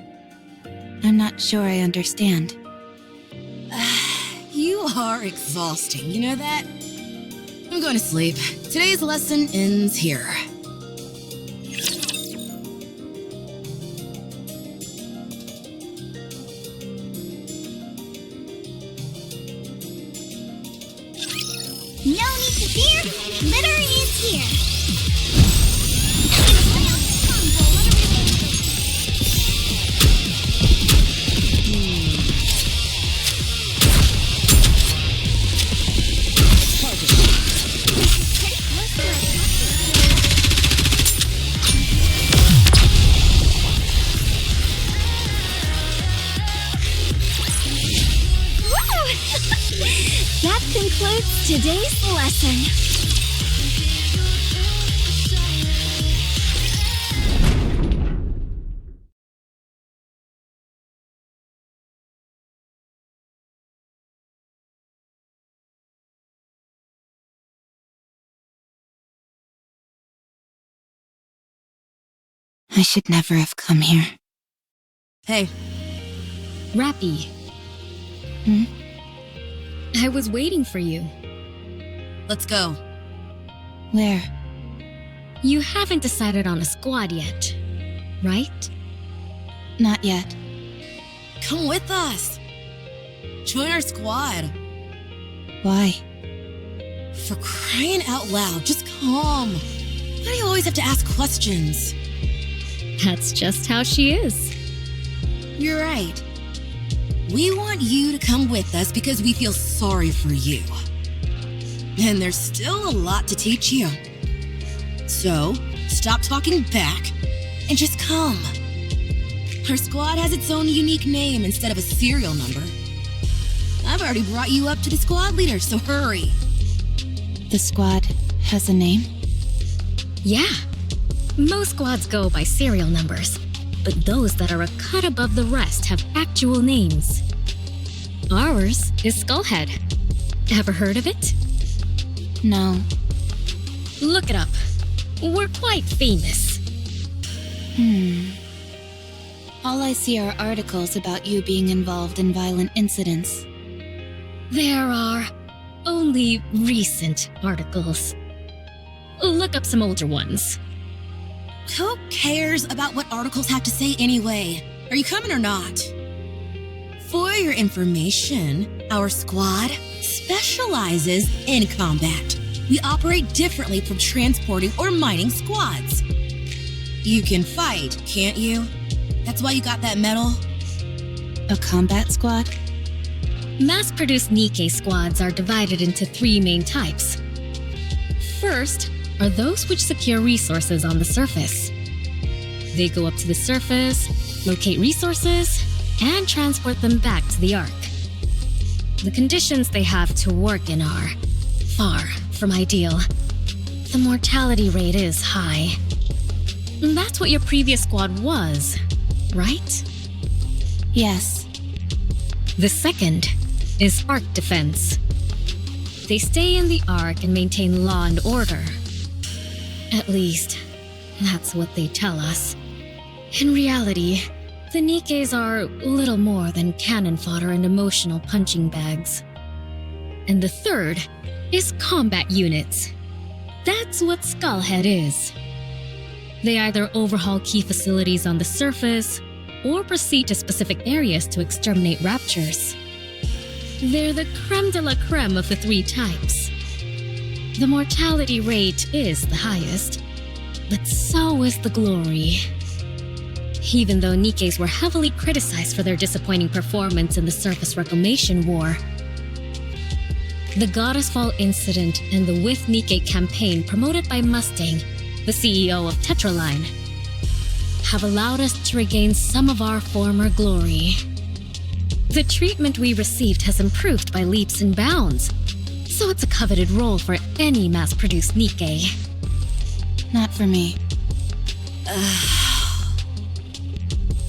I'm not sure I understand. You are exhausting, you know that? I'm going to sleep. Today's lesson ends here. No need to fear, litter is here. That concludes today's lesson. I should never have come here. Hey, Rapi, Hmm? I was waiting for you. let's go. Where? You haven't decided on a squad yet, right? Not yet. Come with us. Join our squad. Why? For crying out loud, just come. Why do you always have to ask questions? That's just how she is. You're right. We want you to come with us because we feel sorry for you. And there's still a lot to teach you. So, stop talking back and just come. Our squad has its own unique name instead of a serial number. I've already brought you up to the squad leader, so hurry. The squad has a name? Yeah. Most squads go by serial numbers, but those that are a cut above the rest have actual names. Ours is Skullhead. Ever heard of it? No. Look it up. We're quite famous. All I see are articles about you being involved in violent incidents. There are only recent articles. Look up some older ones. Who cares about what articles have to say anyway? Are you coming or not? For your information, our squad specializes in combat. We operate differently from transporting or mining squads. You can fight, can't you? That's why you got that medal? A combat squad? Mass-produced Nikke squads are divided into 3 main types. First are those which secure resources on the surface. They go up to the surface, locate resources, and transport them back to the Ark. The conditions they have to work in are far from ideal. The mortality rate is high. That's what your previous squad was, right? Yes. The second is Ark defense. They stay in the Ark and maintain law and order. At least, that's what they tell us. In reality, the Nikkes are little more than cannon fodder and emotional punching bags. And the third is combat units. That's what Skullhead is. They either overhaul key facilities on the surface or proceed to specific areas to exterminate raptures. They're the creme de la creme of the 3 types. The mortality rate is the highest, but so is the glory. Even though Nikkes were heavily criticized for their disappointing performance in the Surface Reclamation War, the Goddess Fall incident and the With Nikke campaign promoted by Mustang, the CEO of Tetraline, have allowed us to regain some of our former glory. The treatment we received has improved by leaps and bounds, so it's a coveted role for any mass-produced Nikke. Not for me.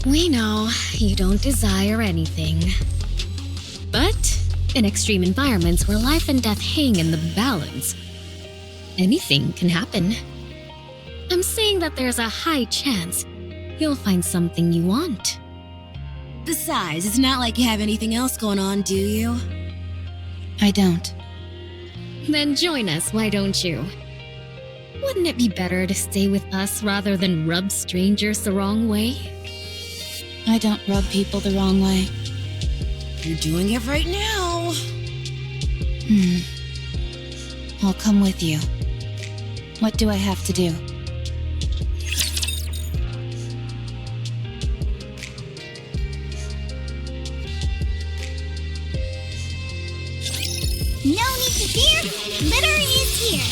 We know you don't desire anything. But in extreme environments where life and death hang in the balance, anything can happen. I'm saying that there's a high chance you'll find something you want. Besides, it's not like you have anything else going on, do you? I don't. Then join us, why don't you? Wouldn't it be better to stay with us rather than rub strangers the wrong way? I don't rub people the wrong way. You're doing it right now. I'll come with you. What do I have to do? No need to fear. Litter is here.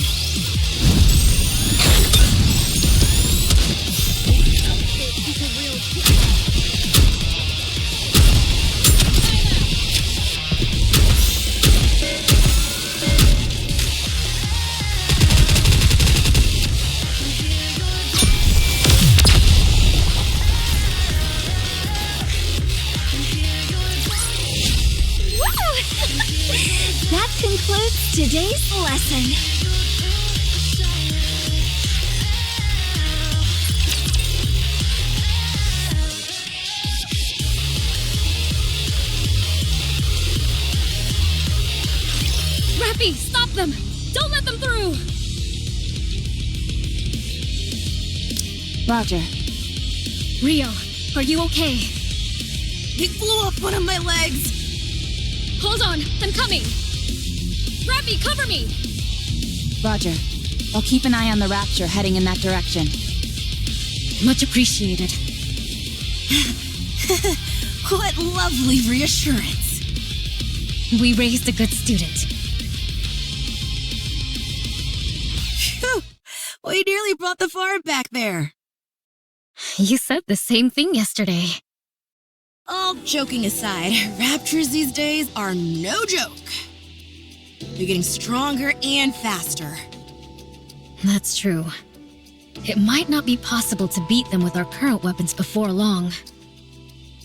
That concludes today's lesson. Rapi, stop them! Don't let them through! Roger. Rio, are you okay? He flew off one of my legs. Hold on, I'm coming! Rapi, cover me! Roger. I'll keep an eye on the Rapture heading in that direction. Much appreciated. What lovely reassurance. We raised a good student. Phew. We nearly brought the farm back there. You said the same thing yesterday. All joking aside, raptures these days are no joke. They're getting stronger and faster. That's true. It might not be possible to beat them with our current weapons before long.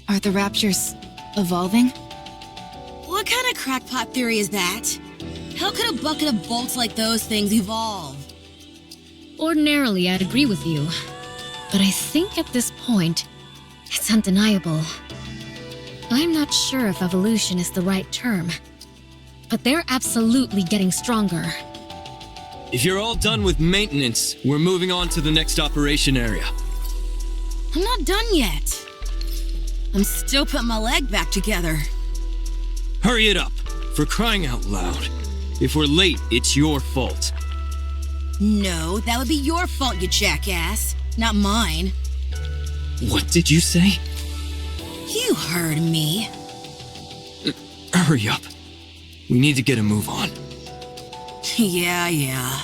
Are the Raptures evolving? What kind of crackpot theory is that? How could a bucket of bolts like those things evolve? Ordinarily, I'd agree with you. But I think at this point, it's undeniable. I'm not sure if evolution is the right term, but they're absolutely getting stronger. If you're all done with maintenance, we're moving on to the next operation area. I'm not done yet. I'm still putting my leg back together. Hurry it up, for crying out loud. If we're late, it's your fault. No, that would be your fault, you jackass, not mine. What did you say? You heard me. Hurry up. We need to get a move on. Yeah.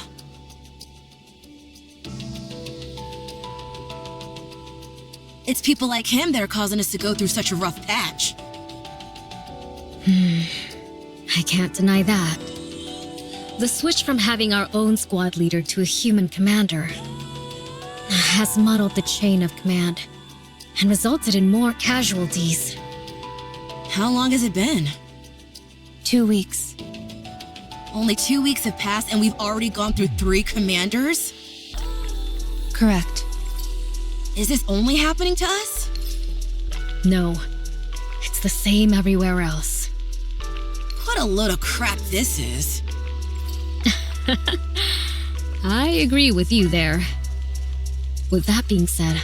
It's people like him that are causing us to go through such a rough patch. I can't deny that. The switch from having our own squad leader to a human commander has muddled the chain of command and resulted in more casualties. How long has it been? 2 weeks. Only 2 weeks have passed and we've already gone through 3 commanders? Correct. Is this only happening to us? No, it's the same everywhere else. What a load of crap this is. I agree with you there. With that being said,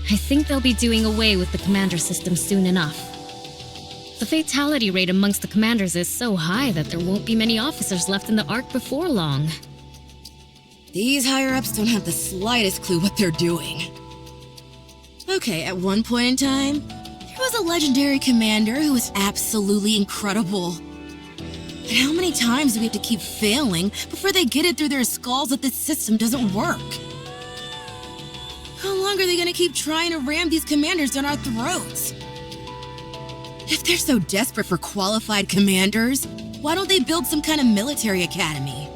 I think they'll be doing away with the commander system soon enough. The fatality rate amongst the commanders is so high that there won't be many officers left in the Ark before long. These higher-ups don't have the slightest clue what they're doing. Okay, at one point in time, there was a legendary commander who was absolutely incredible. But how many times do we have to keep failing before they get it through their skulls that this system doesn't work? How long are they gonna keep trying to ram these commanders down our throats? If they're so desperate for qualified commanders, why don't they build some kind of military academy?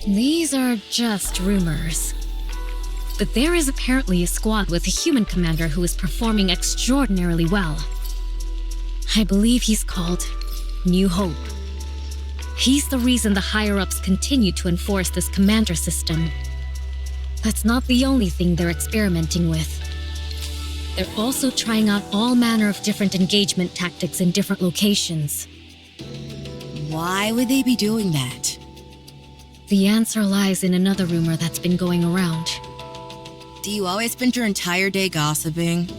These are just rumors. But there is apparently a squad with a human commander who is performing extraordinarily well. I believe he's called New Hope. He's the reason the higher-ups continue to enforce this commander system. That's not the only thing they're experimenting with. They're also trying out all manner of different engagement tactics in different locations. Why would they be doing that? The answer lies in another rumor that's been going around. Do you always spend your entire day gossiping?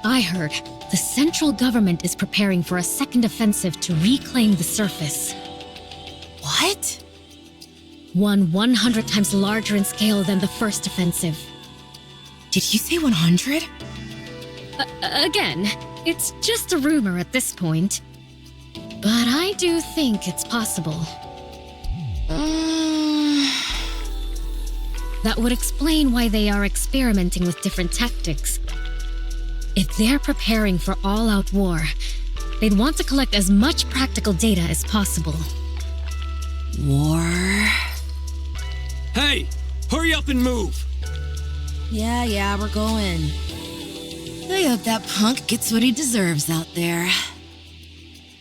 I heard the central government is preparing for a second offensive to reclaim the surface. What? One 100 times larger in scale than the first offensive. Did you say 100? Again, it's just a rumor at this point. But I do think it's possible. That would explain why they are experimenting with different tactics. If they're preparing for all-out war, they'd want to collect as much practical data as possible. War? Hey! Hurry up and move! Yeah, we're going. I hope that punk gets what he deserves out there.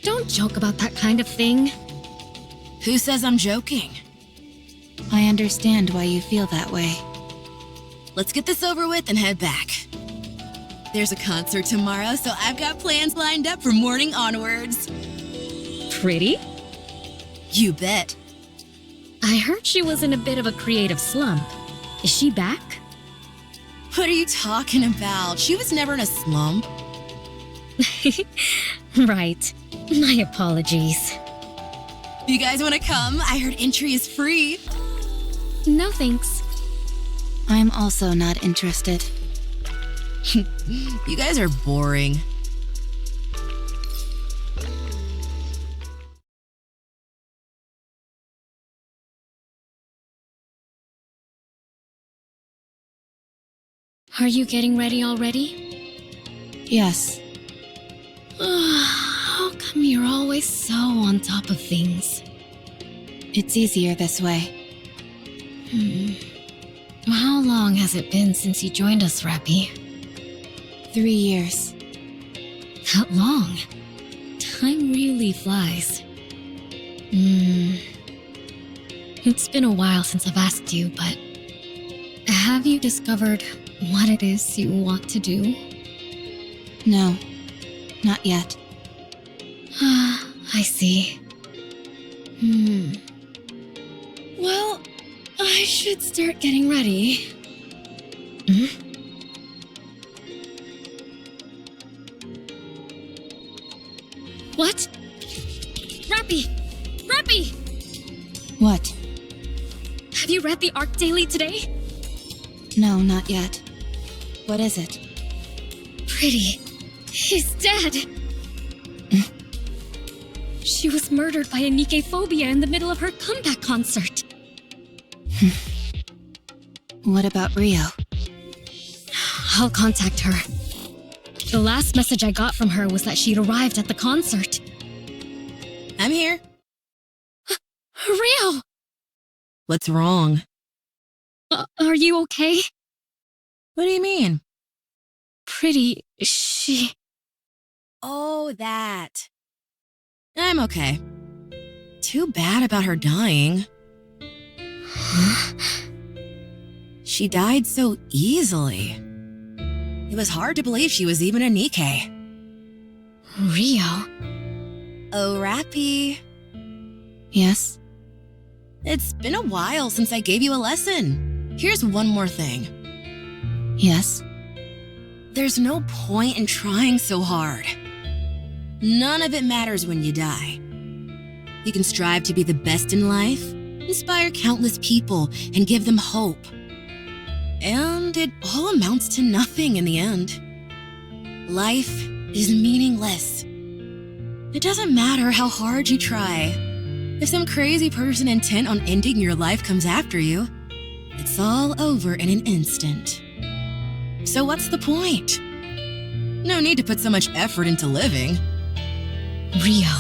Don't joke about that kind of thing. Who says I'm joking? I understand why you feel that way. Let's get this over with and head back. There's a concert tomorrow, so I've got plans lined up from morning onwards. Pretty? You bet. I heard she was in a bit of a creative slump. Is she back? What are you talking about? She was never in a slump. Right. My apologies. You guys want to come? I heard entry is free. No thanks. I'm also not interested. You guys are boring. Are you getting ready already? Yes. How come you're always so on top of things? It's easier this way. How long has it been since you joined us, Rapi? 3 years. That long? Time really flies. It's been a while since I've asked you, but have you discovered what it is you want to do? No, not yet. I see. Well, I should start getting ready. What? Rapi! Rapi! What? Have you read the Arc Daily today? No, not yet. What is it? Pretty. He's dead. She was murdered by a Nikke phobia in the middle of her comeback concert. What about Rio? I'll contact her. The last message I got from her was that she'd arrived at the concert. I'm here. Rio! What's wrong? Are you okay? What do you mean? Pretty, she... Oh, that. I'm okay. Too bad about her dying. She died so easily. It was hard to believe she was even a Nikke. Rio? Oh, Rapi. Yes? It's been a while since I gave you a lesson. Here's one more thing. Yes? There's no point in trying so hard. None of it matters when you die. You can strive to be the best in life, inspire countless people, and give them hope. And it all amounts to nothing in the end. Life is meaningless. It doesn't matter how hard you try. If some crazy person intent on ending your life comes after you, it's all over in an instant. So what's the point? No need to put so much effort into living. Rio.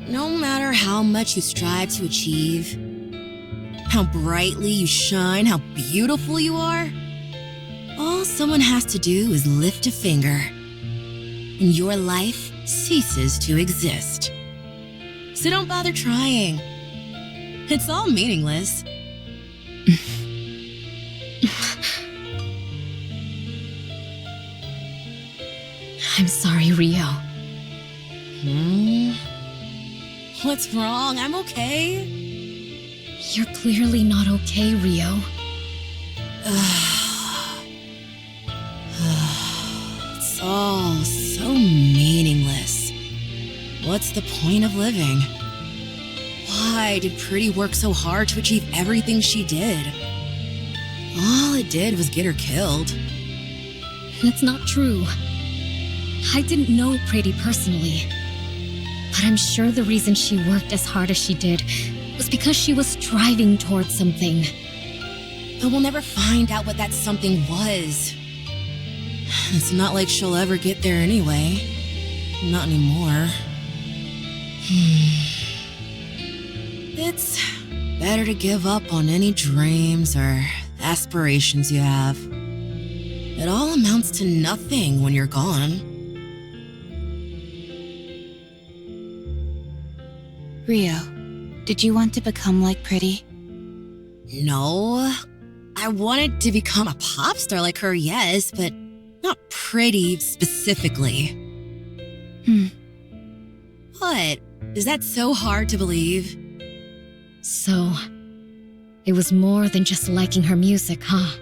No matter how much you strive to achieve, how brightly you shine, how beautiful you are, all someone has to do is lift a finger, and your life ceases to exist. So don't bother trying. It's all meaningless. I'm sorry, Rio. What's wrong? I'm okay. You're clearly not okay, Rio. It's all so meaningless. What's the point of living? Why did Pretty work so hard to achieve everything she did? All it did was get her killed. That's not true. I didn't know Pretty personally. But I'm sure the reason she worked as hard as she did was because she was striving towards something. But we'll never find out what that something was. It's not like she'll ever get there anyway. Not anymore. It's better to give up on any dreams or aspirations you have. It all amounts to nothing when you're gone. Rio, did you want to become like Pretty? No. I wanted to become a pop star like her, yes, but not Pretty specifically. What? Is that so hard to believe? So, it was more than just liking her music, huh?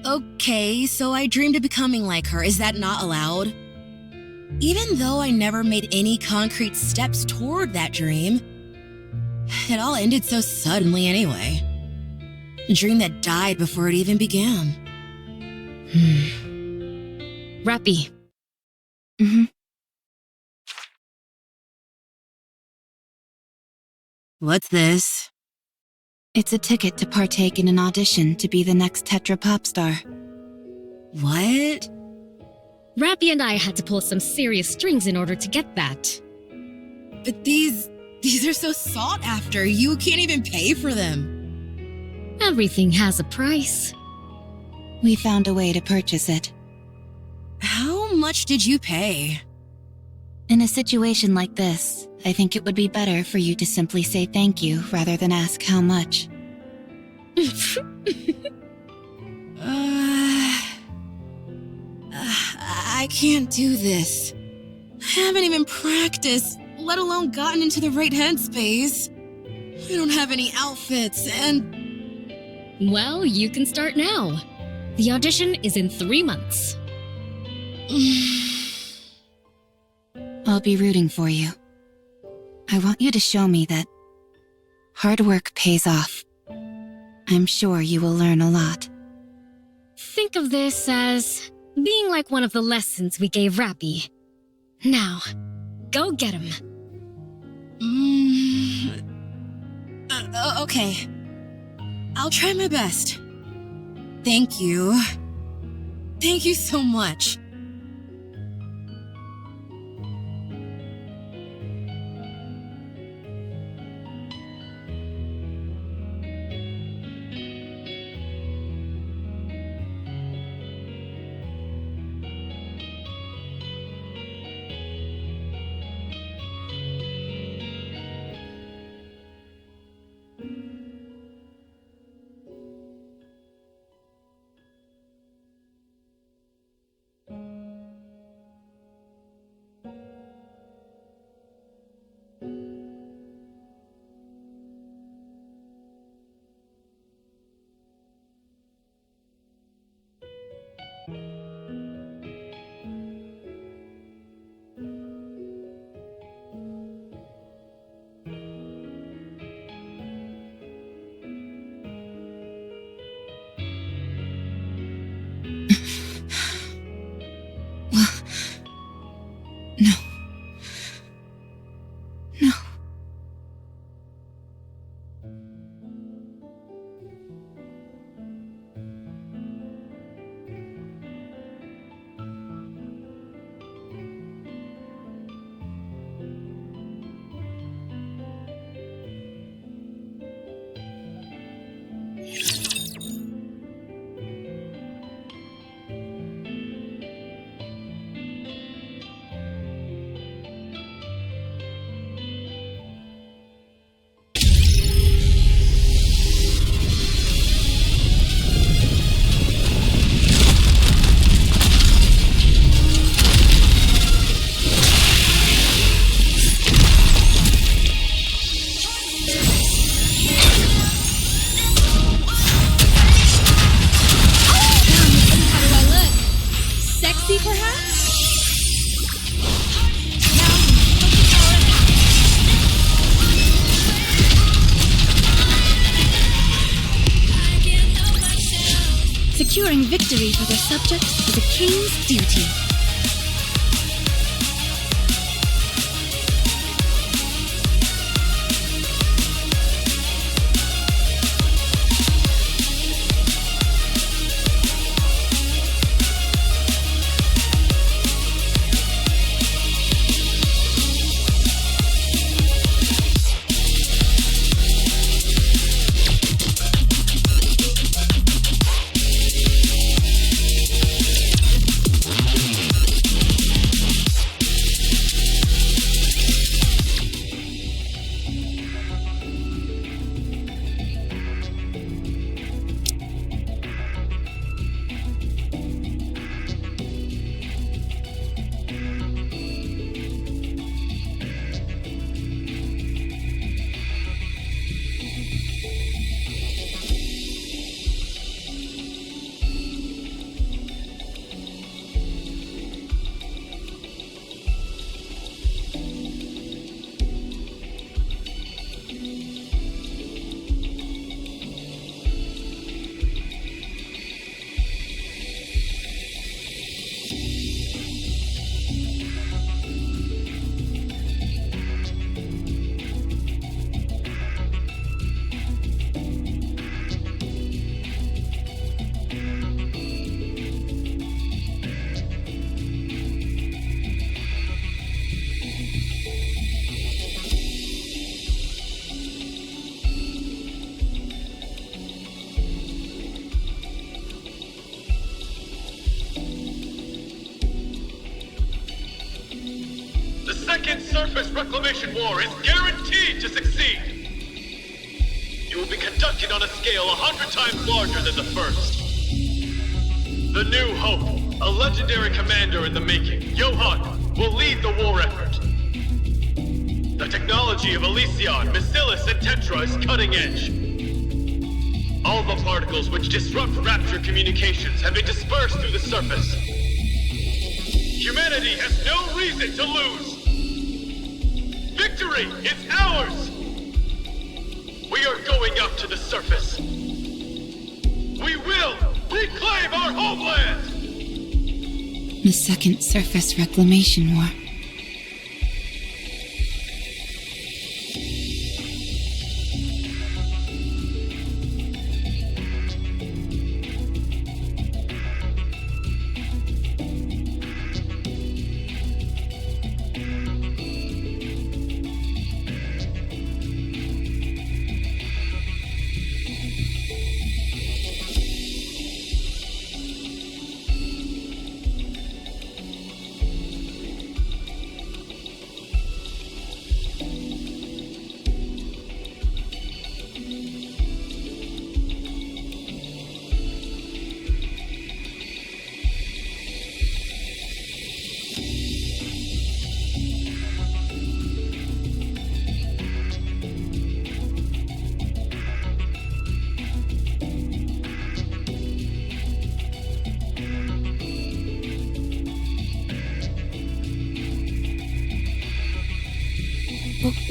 Okay, so I dreamed of becoming like her. Is that not allowed? Even though I never made any concrete steps toward that dream, it all ended so suddenly anyway. A dream that died before it even began. Rapi, What's this? It's a ticket to partake in an audition to be the next Tetra pop star. What? Rapi and I had to pull some serious strings in order to get that. But these are so sought after. You can't even pay for them. Everything has a price. We found a way to purchase it. How much did you pay? In a situation like this, I think it would be better for you to simply say thank you rather than ask how much. I can't do this. I haven't even practiced, let alone gotten into the right headspace. I don't have any outfits, and... Well, you can start now. The audition is in 3 months. I'll be rooting for you. I want you to show me that hard work pays off. I'm sure you will learn a lot. Think of this as being like one of the lessons we gave Rapi. Now, go get him. Okay. I'll try my best. Thank you. Thank you so much. Securing victory for their subjects is a king's duty. Second surface reclamation war is guaranteed to succeed. It will be conducted on a scale 100 times larger than the first. The New Hope, a legendary commander in the making, Johann, will lead the war effort. The technology of Elysion, Bacillus, and Tetra is cutting edge. All the particles which disrupt Rapture communications have been dispersed through the surface. Humanity has no reason to lose. Victory is ours! We are going up to the surface. We will reclaim our homeland! The Second Surface Reclamation War.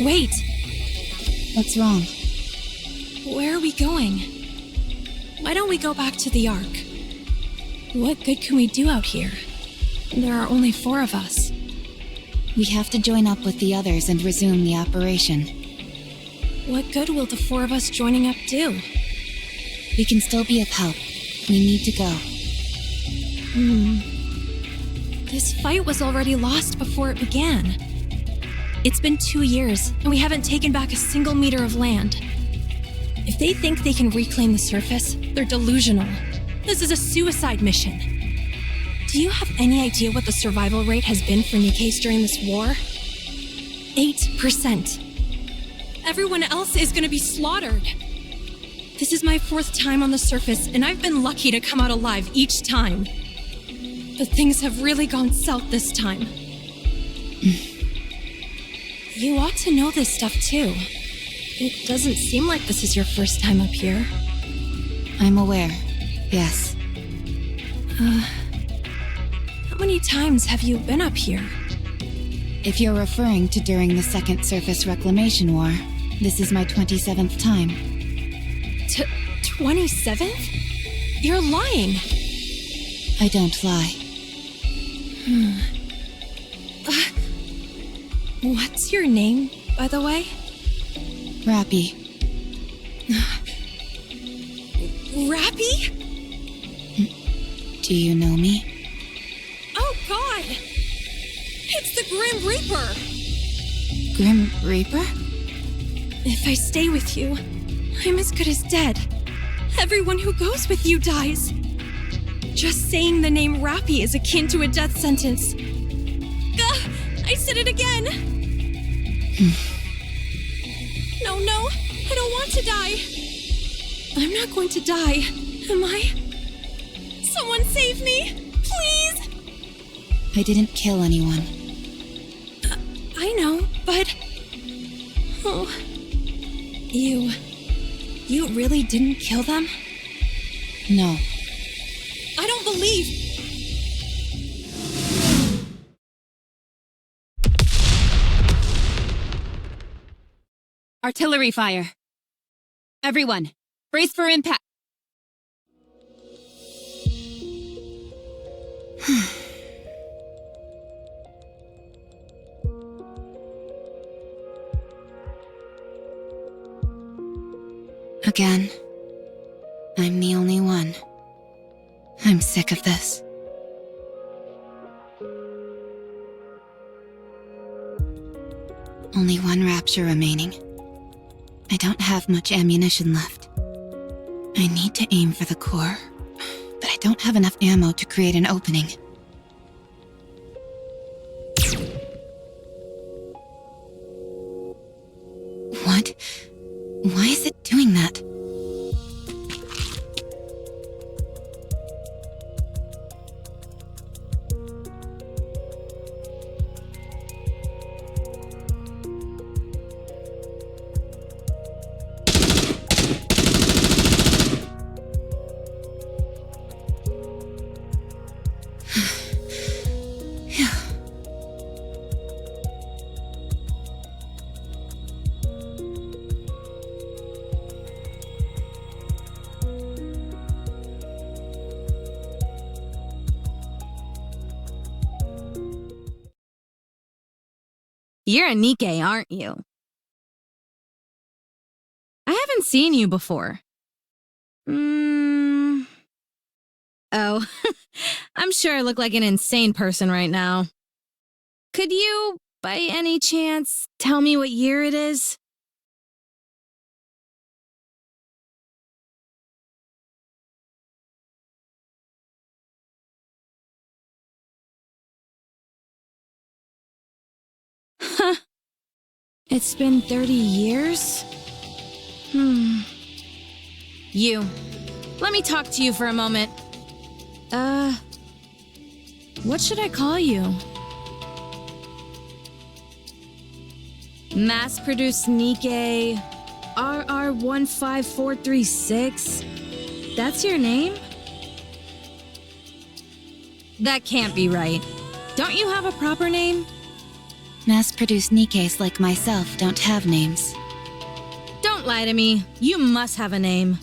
Wait! What's wrong? Where are we going? Why don't we go back to the Ark? What good can we do out here? There are only 4 of us. We have to join up with the others and resume the operation. What good will the 4 of us joining up do? We can still be of help. We need to go. This fight was already lost before it began. It's been 2 years, and we haven't taken back a single meter of land. If they think they can reclaim the surface, they're delusional. This is a suicide mission. Do you have any idea what the survival rate has been for Nikkes during this war? 8%. Everyone else is gonna be slaughtered. This is my 4th time on the surface, and I've been lucky to come out alive each time. But things have really gone south this time. You ought to know this stuff too. It doesn't seem like this is your first time up here. I'm aware, yes. How many times have you been up here? If you're referring to during the Second Surface Reclamation War, this is my 27th time. 27th? You're lying. I don't lie. What's your name, by the way? Rapi. Rapi? Do you know me? Oh god! It's the Grim Reaper! Grim Reaper? If I stay with you, I'm as good as dead. Everyone who goes with you dies. Just saying the name Rapi is akin to a death sentence. Gah! I said it again! No, I don't want to die. I'm not going to die, am I? Someone save me, please! I didn't kill anyone. I know, but... Oh... You really didn't kill them? No. I don't believe... Artillery fire. Everyone, brace for impact. Again. I'm the only one. I'm sick of this. Only one rapture remaining. I don't have much ammunition left. I need to aim for the core, but I don't have enough ammo to create an opening. What? Why is it doing that? You're a Nikke, aren't you? I haven't seen you before. Oh, I'm sure I look like an insane person right now. Could you, by any chance, tell me what year it is? Huh. It's been 30 years? You. Let me talk to you for a moment. What should I call you? Mass-produced Nikke RR15436. That's your name? That can't be right. Don't you have a proper name? Mass-produced Nikkes like myself don't have names. Don't lie to me. You must have a name.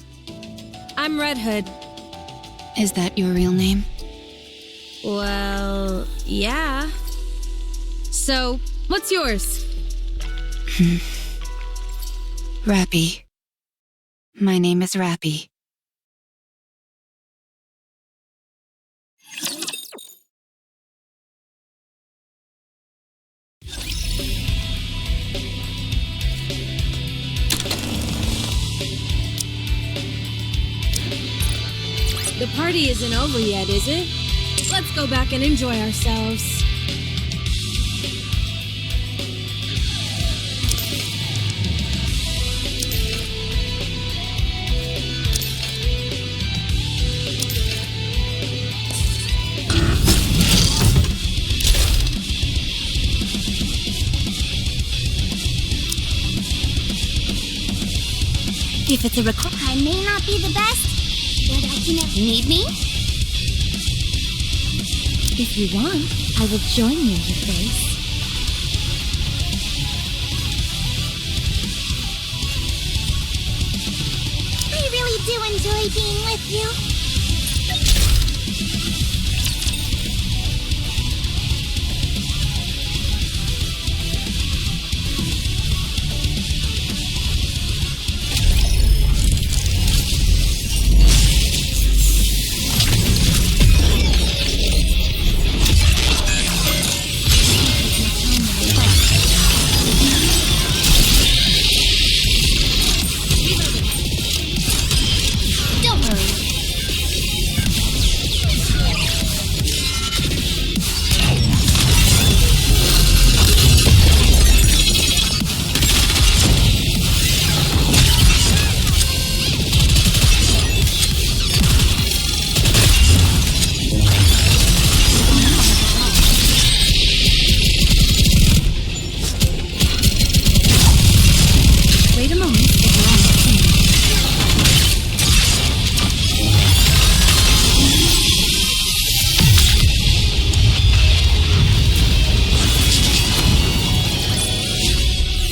I'm Red Hood. Is that your real name? Well, yeah. So, what's yours? Rapi. My name is Rapi. The party isn't over yet, is it? Let's go back and enjoy ourselves. If it's a I may not be the best, but I can have need me? If you want, I will join you, your face. I really do enjoy being with you.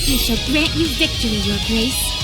We shall grant you victory, Your Grace.